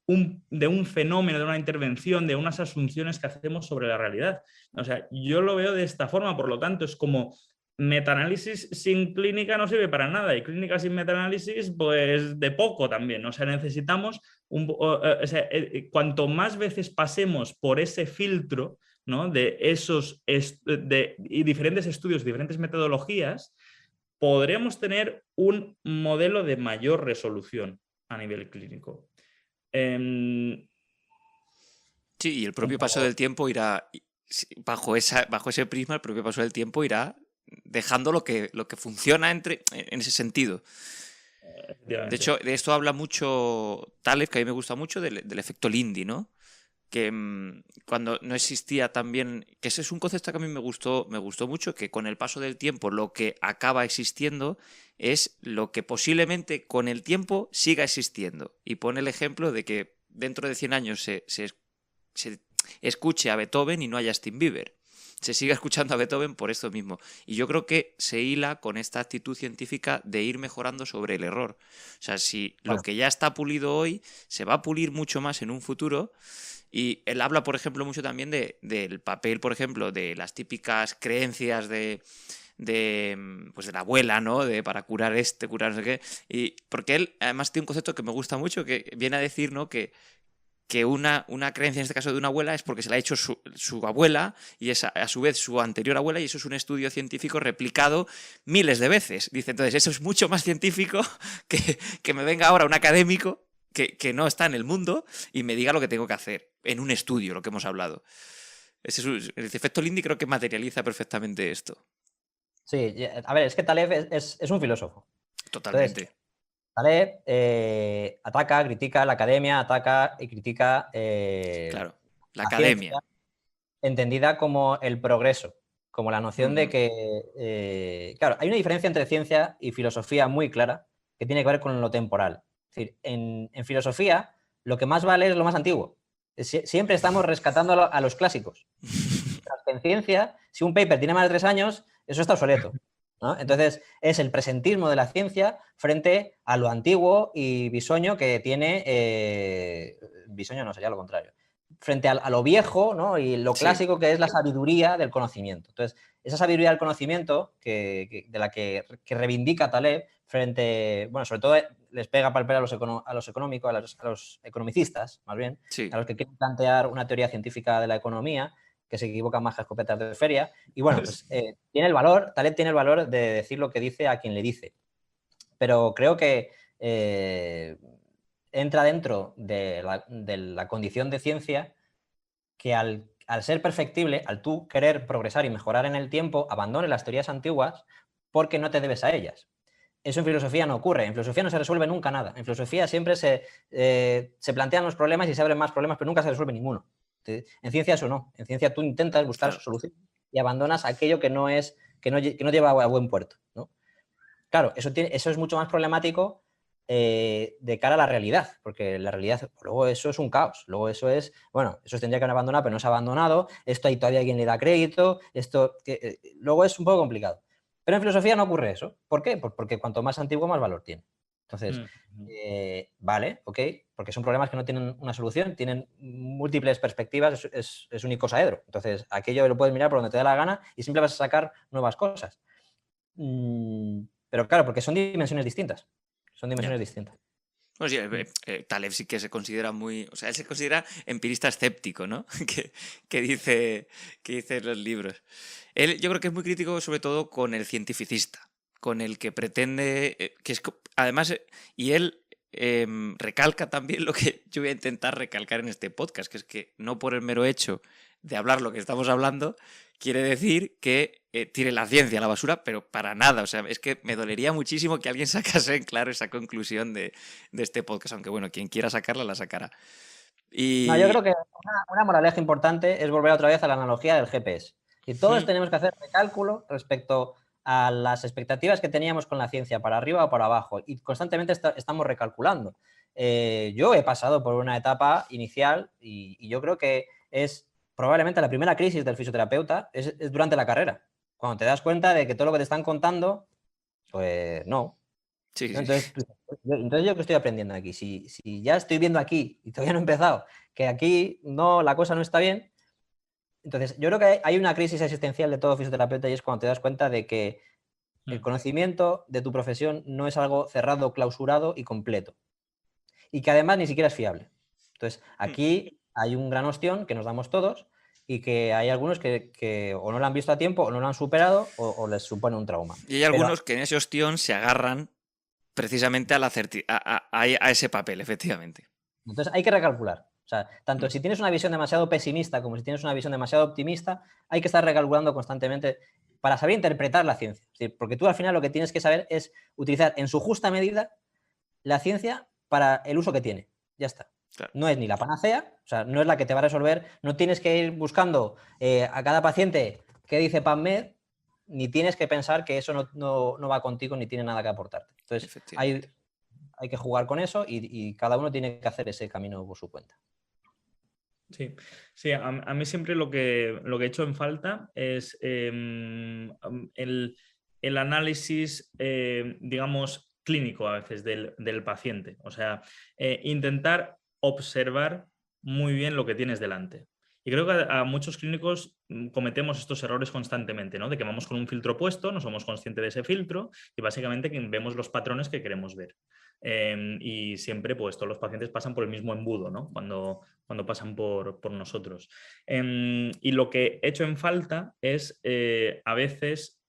un fenómeno, de una intervención, de unas asunciones que hacemos sobre la realidad. O sea, yo lo veo de esta forma, por lo tanto, es como metaanálisis sin clínica no sirve para nada y clínica sin metaanálisis pues de poco también. O sea, necesitamos, cuanto más veces pasemos por ese filtro, ¿no?, de esos y diferentes estudios, diferentes metodologías, podremos tener un modelo de mayor resolución a nivel clínico. Sí, y el propio paso del tiempo irá bajo ese prisma, el propio paso del tiempo irá dejando lo que funciona en ese sentido. De hecho, de esto habla mucho Taleb, que a mí me gusta mucho, del efecto Lindy, ¿no? Que cuando no existía también, que ese es un concepto que a mí me gustó mucho, que con el paso del tiempo lo que acaba existiendo es lo que posiblemente con el tiempo siga existiendo. Y pone el ejemplo de que dentro de 100 años se escuche a Beethoven y no haya Justin Bieber. Se sigue escuchando a Beethoven por esto mismo. Y yo creo que se hila con esta actitud científica de ir mejorando sobre el error. O sea, si lo que ya está pulido hoy se va a pulir mucho más en un futuro. Y él habla, por ejemplo, mucho también del papel, por ejemplo, de las típicas creencias de la abuela, ¿no? De para curar curar no sé qué. Y porque él además tiene un concepto que me gusta mucho, que viene a decir, ¿no? Que una creencia, en este caso de una abuela, es porque se la ha hecho su abuela y es a su vez su anterior abuela, y eso es un estudio científico replicado miles de veces. Dice, entonces eso es mucho más científico que me venga ahora un académico que no está en el mundo y me diga lo que tengo que hacer en un estudio, lo que hemos hablado. El efecto Lindy creo que materializa perfectamente esto. Sí, a ver, es que Taleb es un filósofo. Totalmente. Entonces, Taleb ataca, critica la academia, ataca y critica claro, la academia, academia. Entendida como el progreso, como la noción de que, claro, hay una diferencia entre ciencia y filosofía muy clara que tiene que ver con lo temporal. Es decir, en filosofía lo que más vale es lo más antiguo. Siempre estamos rescatando a los clásicos. En ciencia, si un paper tiene más de 3 años, eso está obsoleto, ¿no? Entonces, es el presentismo de la ciencia frente a lo antiguo y bisoño que tiene... bisoño no, sería lo contrario. Frente a lo viejo, ¿no? Y lo clásico, que es la sabiduría del conocimiento. Entonces, esa sabiduría del conocimiento de la que reivindica Taleb frente... Bueno, sobre todo les pega palpera a los económicos, a los economicistas, más bien, a los que quieren plantear una teoría científica de la economía, que se equivocan más que escopetas de feria. Y bueno, pues tiene el valor, Taleb tiene el valor de decir lo que dice a quien le dice. Pero creo que entra dentro de la condición de ciencia que al ser perfectible, al tú querer progresar y mejorar en el tiempo, abandones las teorías antiguas porque no te debes a ellas. Eso en filosofía no ocurre. En filosofía no se resuelve nunca nada. En filosofía siempre se plantean los problemas y se abren más problemas, pero nunca se resuelve ninguno. En ciencia eso no. En ciencia tú intentas buscar soluciones y abandonas aquello que no lleva a buen puerto, ¿no? Claro, eso es mucho más problemático de cara a la realidad, porque la realidad, luego eso es un caos. Luego eso es, bueno, eso tendría que haber abandonado, pero no se ha abandonado. Esto hay todavía quien le da crédito. Luego es un poco complicado. Pero en filosofía no ocurre eso. ¿Por qué? Pues porque cuanto más antiguo, más valor tiene. Entonces, vale, ok, porque son problemas que no tienen una solución, tienen múltiples perspectivas, es un icosaedro. Entonces, aquello lo puedes mirar por donde te dé la gana y siempre vas a sacar nuevas cosas. Pero claro, porque son dimensiones distintas. Son dimensiones distintas. Bueno, sí, Taleb sí que se considera muy... O sea, él se considera empirista escéptico, ¿no? que dice en los libros. Él, yo creo que es muy crítico sobre todo con el cientificista, con el que pretende... que es, además, y él recalca también lo que yo voy a intentar recalcar en este podcast, que es que no por el mero hecho de hablar lo que estamos hablando quiere decir que tire la ciencia a la basura, pero para nada. O sea, es que me dolería muchísimo que alguien sacase en claro esa conclusión de este podcast, aunque bueno, quien quiera sacarla, la sacará. No, yo creo que una moraleja importante es volver otra vez a la analogía del GPS. Y todos tenemos que hacer recálculo respecto a las expectativas que teníamos con la ciencia, para arriba o para abajo, y constantemente estamos recalculando. Yo he pasado por una etapa inicial y yo creo que es probablemente la primera crisis del fisioterapeuta es durante la carrera, cuando te das cuenta de que todo lo que te están contando, pues no. Sí. Entonces, ¿yo qué estoy aprendiendo aquí? Si ya estoy viendo aquí, y todavía no he empezado, que aquí la cosa no está bien, entonces yo creo que hay una crisis existencial de todo fisioterapeuta, y es cuando te das cuenta de que el conocimiento de tu profesión no es algo cerrado, clausurado y completo. Y que además ni siquiera es fiable. Entonces, aquí hay un gran ostión que nos damos todos y que hay algunos que o no lo han visto a tiempo, o no lo han superado, o les supone un trauma. Y hay algunos que en ese ostión se agarran precisamente a ese papel, efectivamente. Entonces, hay que recalcular. O sea, tanto si tienes una visión demasiado pesimista como si tienes una visión demasiado optimista, hay que estar recalculando constantemente para saber interpretar la ciencia. Es decir, porque tú al final lo que tienes que saber es utilizar en su justa medida la ciencia para el uso que tiene. Ya está. Claro. No es ni la panacea, o sea, no es la que te va a resolver, no tienes que ir buscando a cada paciente qué dice PubMed, ni tienes que pensar que eso no va contigo ni tiene nada que aportarte. Entonces, hay que jugar con eso y cada uno tiene que hacer ese camino por su cuenta. Sí, a mí siempre lo que he hecho en falta es el análisis, digamos, clínico a veces del paciente. O sea, intentar observar muy bien lo que tienes delante. Y creo que a muchos clínicos cometemos estos errores constantemente, ¿no? De que vamos con un filtro puesto, no somos conscientes de ese filtro y básicamente vemos los patrones que queremos ver. Y siempre, pues, todos los pacientes pasan por el mismo embudo, ¿no? Cuando pasan por nosotros. Y lo que he hecho en falta es a veces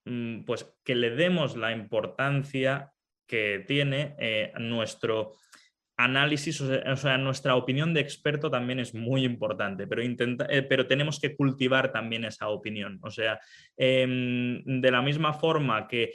pues, que le demos la importancia que tiene nuestro análisis, o sea, nuestra opinión de experto también es muy importante, pero tenemos que cultivar también esa opinión. O sea, de la misma forma que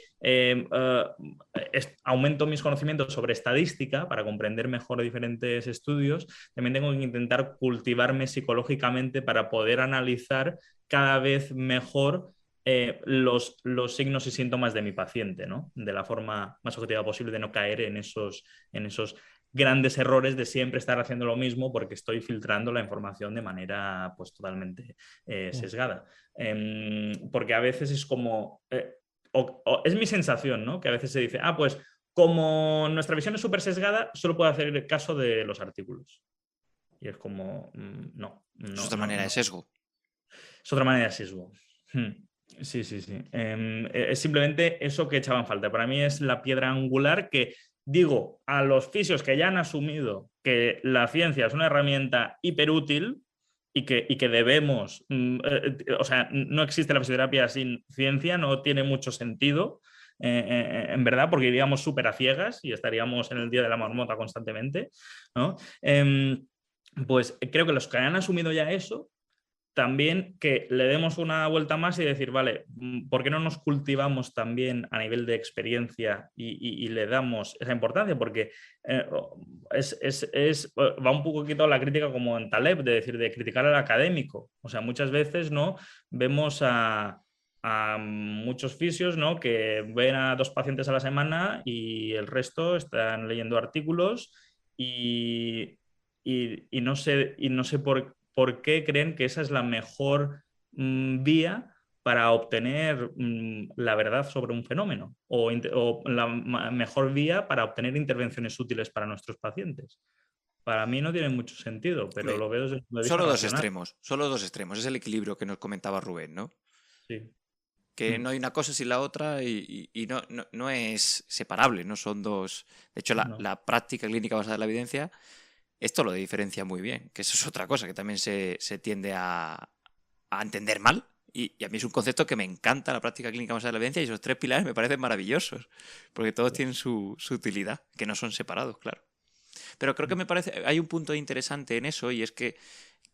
aumento mis conocimientos sobre estadística para comprender mejor diferentes estudios, también tengo que intentar cultivarme psicológicamente para poder analizar cada vez mejor los signos y síntomas de mi paciente, ¿no? De la forma más objetiva posible, de no caer en esos grandes errores de siempre estar haciendo lo mismo porque estoy filtrando la información de manera pues totalmente sesgada. Porque a veces es como... es mi sensación, ¿no? Que a veces se dice, pues como nuestra visión es súper sesgada, solo puedo hacer caso de los artículos. Y es como, no. Es otra manera de sesgo. Es otra manera de sesgo. Sí. Es simplemente eso que echaba en falta. Para mí es la piedra angular que digo a los fisios que ya han asumido que la ciencia es una herramienta hiperútil y que debemos, o sea, no existe la fisioterapia sin ciencia, no tiene mucho sentido, en verdad, porque iríamos súper a ciegas y estaríamos en el día de la marmota constantemente, ¿no? Pues creo que los que han asumido ya eso, también que le demos una vuelta más y decir, vale, ¿por qué no nos cultivamos también a nivel de experiencia y le damos esa importancia? Porque va un poquito la crítica como en Taleb, de criticar al académico. O sea, muchas veces, ¿no? Vemos a muchos fisios, ¿no? Que ven a 2 pacientes a la semana y el resto están leyendo artículos y no sé por qué creen que esa es la mejor vía para obtener la verdad sobre un fenómeno o la mejor vía para obtener intervenciones útiles para nuestros pacientes. Para mí no tiene mucho sentido, pero lo veo desde el punto de vista racional. Solo dos extremos. Es el equilibrio que nos comentaba Rubén, ¿no? Sí. Que no hay una cosa sin la otra y no es separable, no son dos. De hecho, la práctica clínica basada en la evidencia, esto lo diferencia muy bien, que eso es otra cosa que también se tiende a entender mal. Y a mí es un concepto que me encanta, la práctica clínica basada en la evidencia, y esos 3 pilares me parecen maravillosos, porque todos tienen su utilidad, que no son separados, claro. Pero creo que hay un punto interesante en eso, y es que,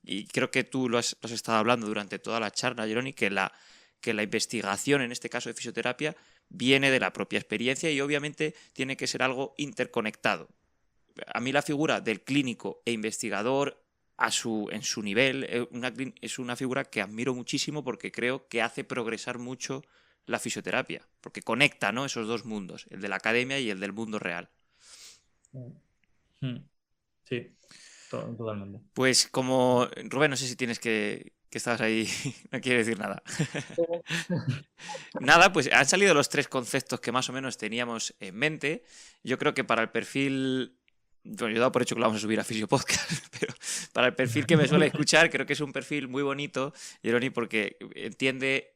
y creo que tú lo has estado hablando durante toda la charla, Jeroni, que la investigación, en este caso de fisioterapia, viene de la propia experiencia y obviamente tiene que ser algo interconectado. A mí la figura del clínico e investigador en su nivel es una figura que admiro muchísimo porque creo que hace progresar mucho la fisioterapia, porque conecta, ¿no?, esos dos mundos, el de la academia y el del mundo real. Sí, totalmente. Pues como Rubén, no sé si tienes que estabas ahí, no quiere decir nada. Nada, pues han salido los 3 conceptos que más o menos teníamos en mente. Yo creo que para el perfil, bueno, yo he dado por hecho que lo vamos a subir a Fisio Podcast, pero para el perfil que me suele escuchar, creo que es un perfil muy bonito, Jeroni, porque entiende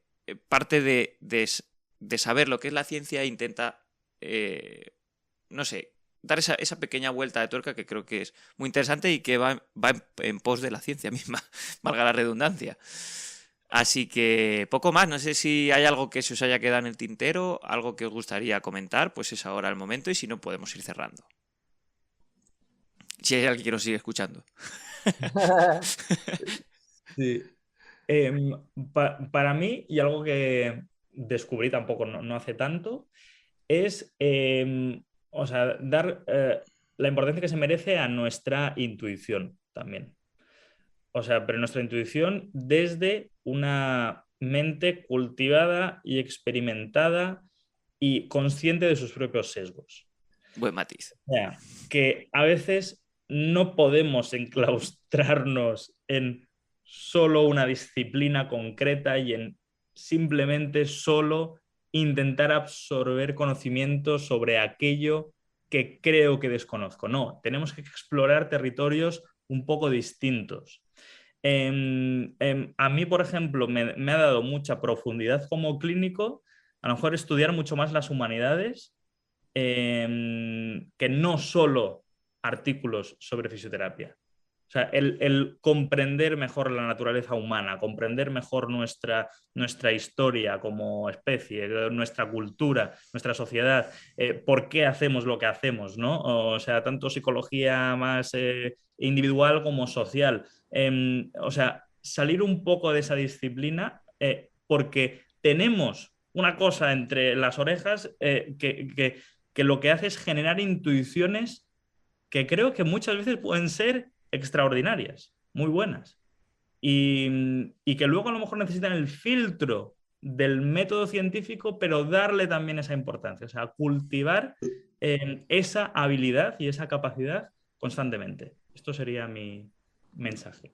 parte de saber lo que es la ciencia e intenta, no sé, dar esa pequeña vuelta de tuerca que creo que es muy interesante y que va en pos de la ciencia misma, valga la redundancia. Así que poco más, no sé si hay algo que se os haya quedado en el tintero, algo que os gustaría comentar, pues es ahora el momento, y si no podemos ir cerrando. Si hay alguien que nos sigue escuchando. Sí. Para mí, y algo que descubrí tampoco no hace tanto, es o sea, dar la importancia que se merece a nuestra intuición también. O sea, pero nuestra intuición desde una mente cultivada y experimentada y consciente de sus propios sesgos. Buen matiz. O sea, que a veces no podemos enclaustrarnos en solo una disciplina concreta y en simplemente solo intentar absorber conocimiento sobre aquello que creo que desconozco. No, tenemos que explorar territorios un poco distintos. A mí, por ejemplo, me ha dado mucha profundidad como clínico, a lo mejor estudiar mucho más las humanidades que no solo artículos sobre fisioterapia. O sea, el comprender mejor la naturaleza humana, comprender mejor nuestra historia como especie, nuestra cultura, nuestra sociedad, por qué hacemos lo que hacemos, ¿no? O sea, tanto psicología más individual como social. O sea, salir un poco de esa disciplina porque tenemos una cosa entre las orejas que lo que hace es generar intuiciones que creo que muchas veces pueden ser extraordinarias, muy buenas. Y que luego a lo mejor necesitan el filtro del método científico, pero darle también esa importancia, o sea, cultivar esa habilidad y esa capacidad constantemente. Esto sería mi mensaje.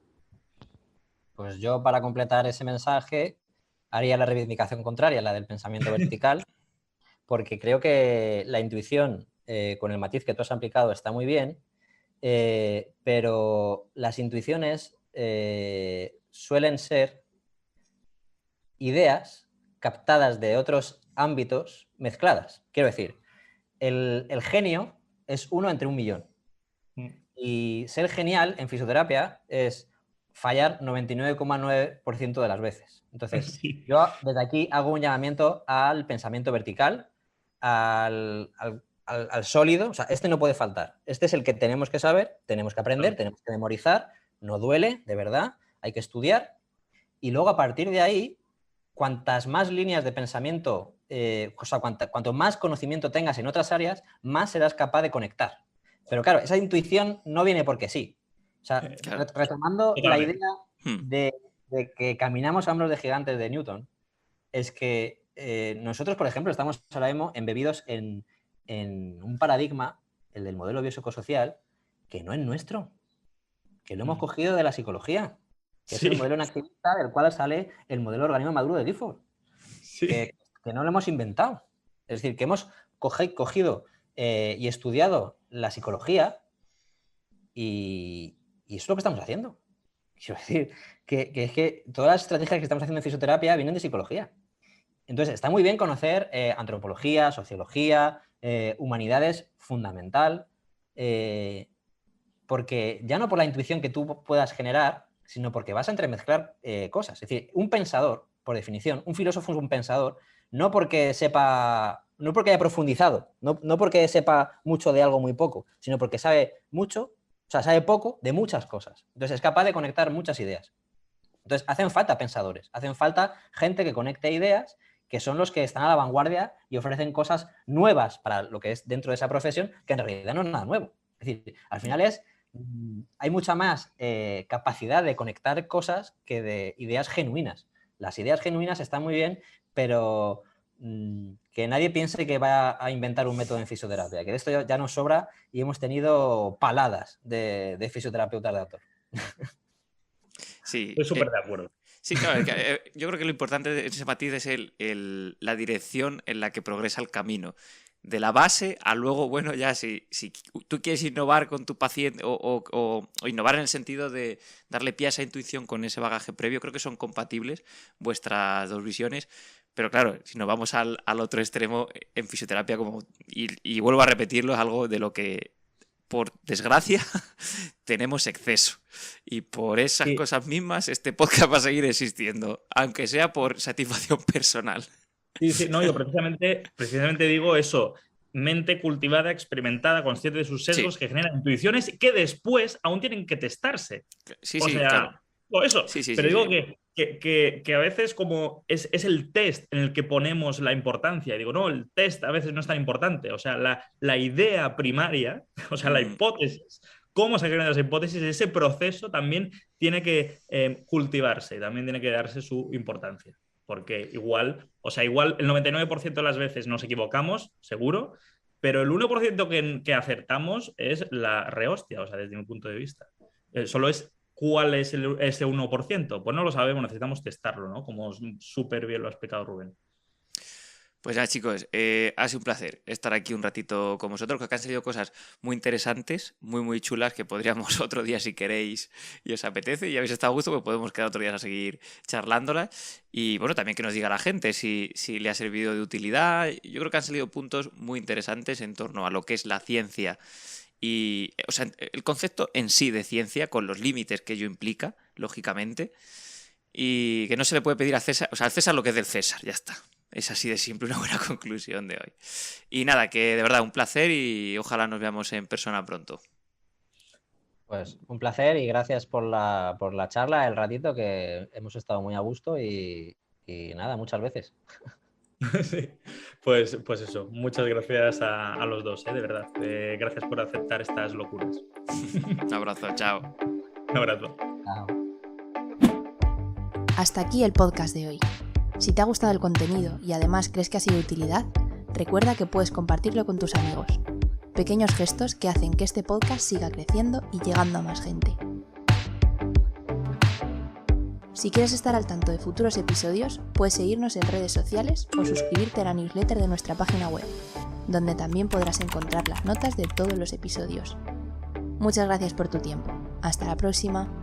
Pues yo, para completar ese mensaje, haría la reivindicación contraria, la del pensamiento vertical, porque creo que la intuición, con el matiz que tú has aplicado, está muy bien, pero las intuiciones suelen ser ideas captadas de otros ámbitos mezcladas. Quiero decir, el genio es 1 entre 1.000.000. Y ser genial en fisioterapia es fallar 99,9% de las veces. Entonces, Sí. yo desde aquí hago un llamamiento al pensamiento vertical, al sólido. O sea, este no puede faltar. Este es el que tenemos que saber, tenemos que aprender, tenemos que memorizar. No duele, de verdad, hay que estudiar. Y luego, a partir de ahí, cuantas más líneas de pensamiento, o sea, cuanto más conocimiento tengas en otras áreas, más serás capaz de conectar. Pero claro, esa intuición no viene porque sí. O sea, Claro. retomando Totalmente. la idea de que caminamos a hombros de gigantes de Newton, es que nosotros, por ejemplo, estamos ahora mismo embebidos en un paradigma, el del modelo biopsicosocial, que no es nuestro, que lo hemos cogido de la psicología, que es el modelo enactivista del cual sale el modelo organismo maduro de Gifford, Sí. que no lo hemos inventado. Es decir, que hemos cogido y estudiado la psicología y eso es lo que estamos haciendo. Quiero decir, que es que todas las estrategias que estamos haciendo en fisioterapia vienen de psicología. Entonces, está muy bien conocer antropología, sociología, humanidades, fundamental, porque ya no por la intuición que tú puedas generar, sino porque vas a entremezclar cosas. Es decir, un pensador, por definición, un filósofo es un pensador, no porque haya profundizado, no porque sepa mucho de algo muy poco, sino porque sabe mucho, o sea, sabe poco de muchas cosas. Entonces, es capaz de conectar muchas ideas. Entonces, hacen falta pensadores, hacen falta gente que conecte ideas, que son los que están a la vanguardia y ofrecen cosas nuevas para lo que es dentro de esa profesión, que en realidad no es nada nuevo. Es decir, al final hay mucha más capacidad de conectar cosas que de ideas genuinas. Las ideas genuinas están muy bien, pero que nadie piense que va a inventar un método en fisioterapia, que de esto ya nos sobra y hemos tenido paladas de fisioterapeutas de autor. Sí, Estoy súper de acuerdo. Sí, claro, yo creo que lo importante de ese matiz es la dirección en la que progresa el camino. De la base a luego, bueno, ya si tú quieres innovar con tu paciente o innovar en el sentido de darle pie a esa intuición con ese bagaje previo, creo que son compatibles vuestras dos visiones. Pero claro, si nos vamos al otro extremo, en fisioterapia, y vuelvo a repetirlo, es algo de lo que, por desgracia, tenemos exceso. Y por esas cosas mismas, este podcast va a seguir existiendo, aunque sea por satisfacción personal. Sí, no, yo precisamente digo eso. mente cultivada, experimentada, consciente de sus sesgos, que generan intuiciones que después aún tienen que testarse. Sí, O sea, claro. o eso. Sí, Pero digo sí. que a veces como es el test en el que ponemos la importancia. Y digo, no, el test a veces no es tan importante. O sea, la idea primaria, o sea, la hipótesis, cómo se crean las hipótesis, ese proceso también tiene que cultivarse, también tiene que darse su importancia. Porque igual el 99% de las veces nos equivocamos, seguro, pero el 1% que acertamos es la rehostia, o sea, desde mi punto de vista. Solo es cuál es ese 1%. Pues no lo sabemos, necesitamos testarlo, ¿no? Como súper bien lo ha explicado Rubén. Pues nada, chicos, ha sido un placer estar aquí un ratito con vosotros, que han salido cosas muy interesantes, muy chulas, que podríamos otro día, si queréis y os apetece, y habéis estado a gusto, pues podemos quedar otro día a seguir charlándolas. Y bueno, también que nos diga la gente si le ha servido de utilidad. Yo creo que han salido puntos muy interesantes en torno a lo que es la ciencia y, o sea, el concepto en sí de ciencia, con los límites que ello implica, lógicamente, y que no se le puede pedir a César, o sea, al César lo que es del César, ya está. Es así de simple, una buena conclusión de hoy. Y nada, que de verdad un placer y ojalá nos veamos en persona pronto. Pues un placer y gracias por la charla, el ratito, que hemos estado muy a gusto y nada, muchas veces. Sí, pues eso. Muchas gracias a los dos, de verdad. Gracias por aceptar estas locuras. Un abrazo, chao. Un abrazo. Chao. Hasta aquí el podcast de hoy. Si te ha gustado el contenido y además crees que ha sido de utilidad, recuerda que puedes compartirlo con tus amigos. Pequeños gestos que hacen que este podcast siga creciendo y llegando a más gente. Si quieres estar al tanto de futuros episodios, puedes seguirnos en redes sociales o suscribirte a la newsletter de nuestra página web, donde también podrás encontrar las notas de todos los episodios. Muchas gracias por tu tiempo. Hasta la próxima.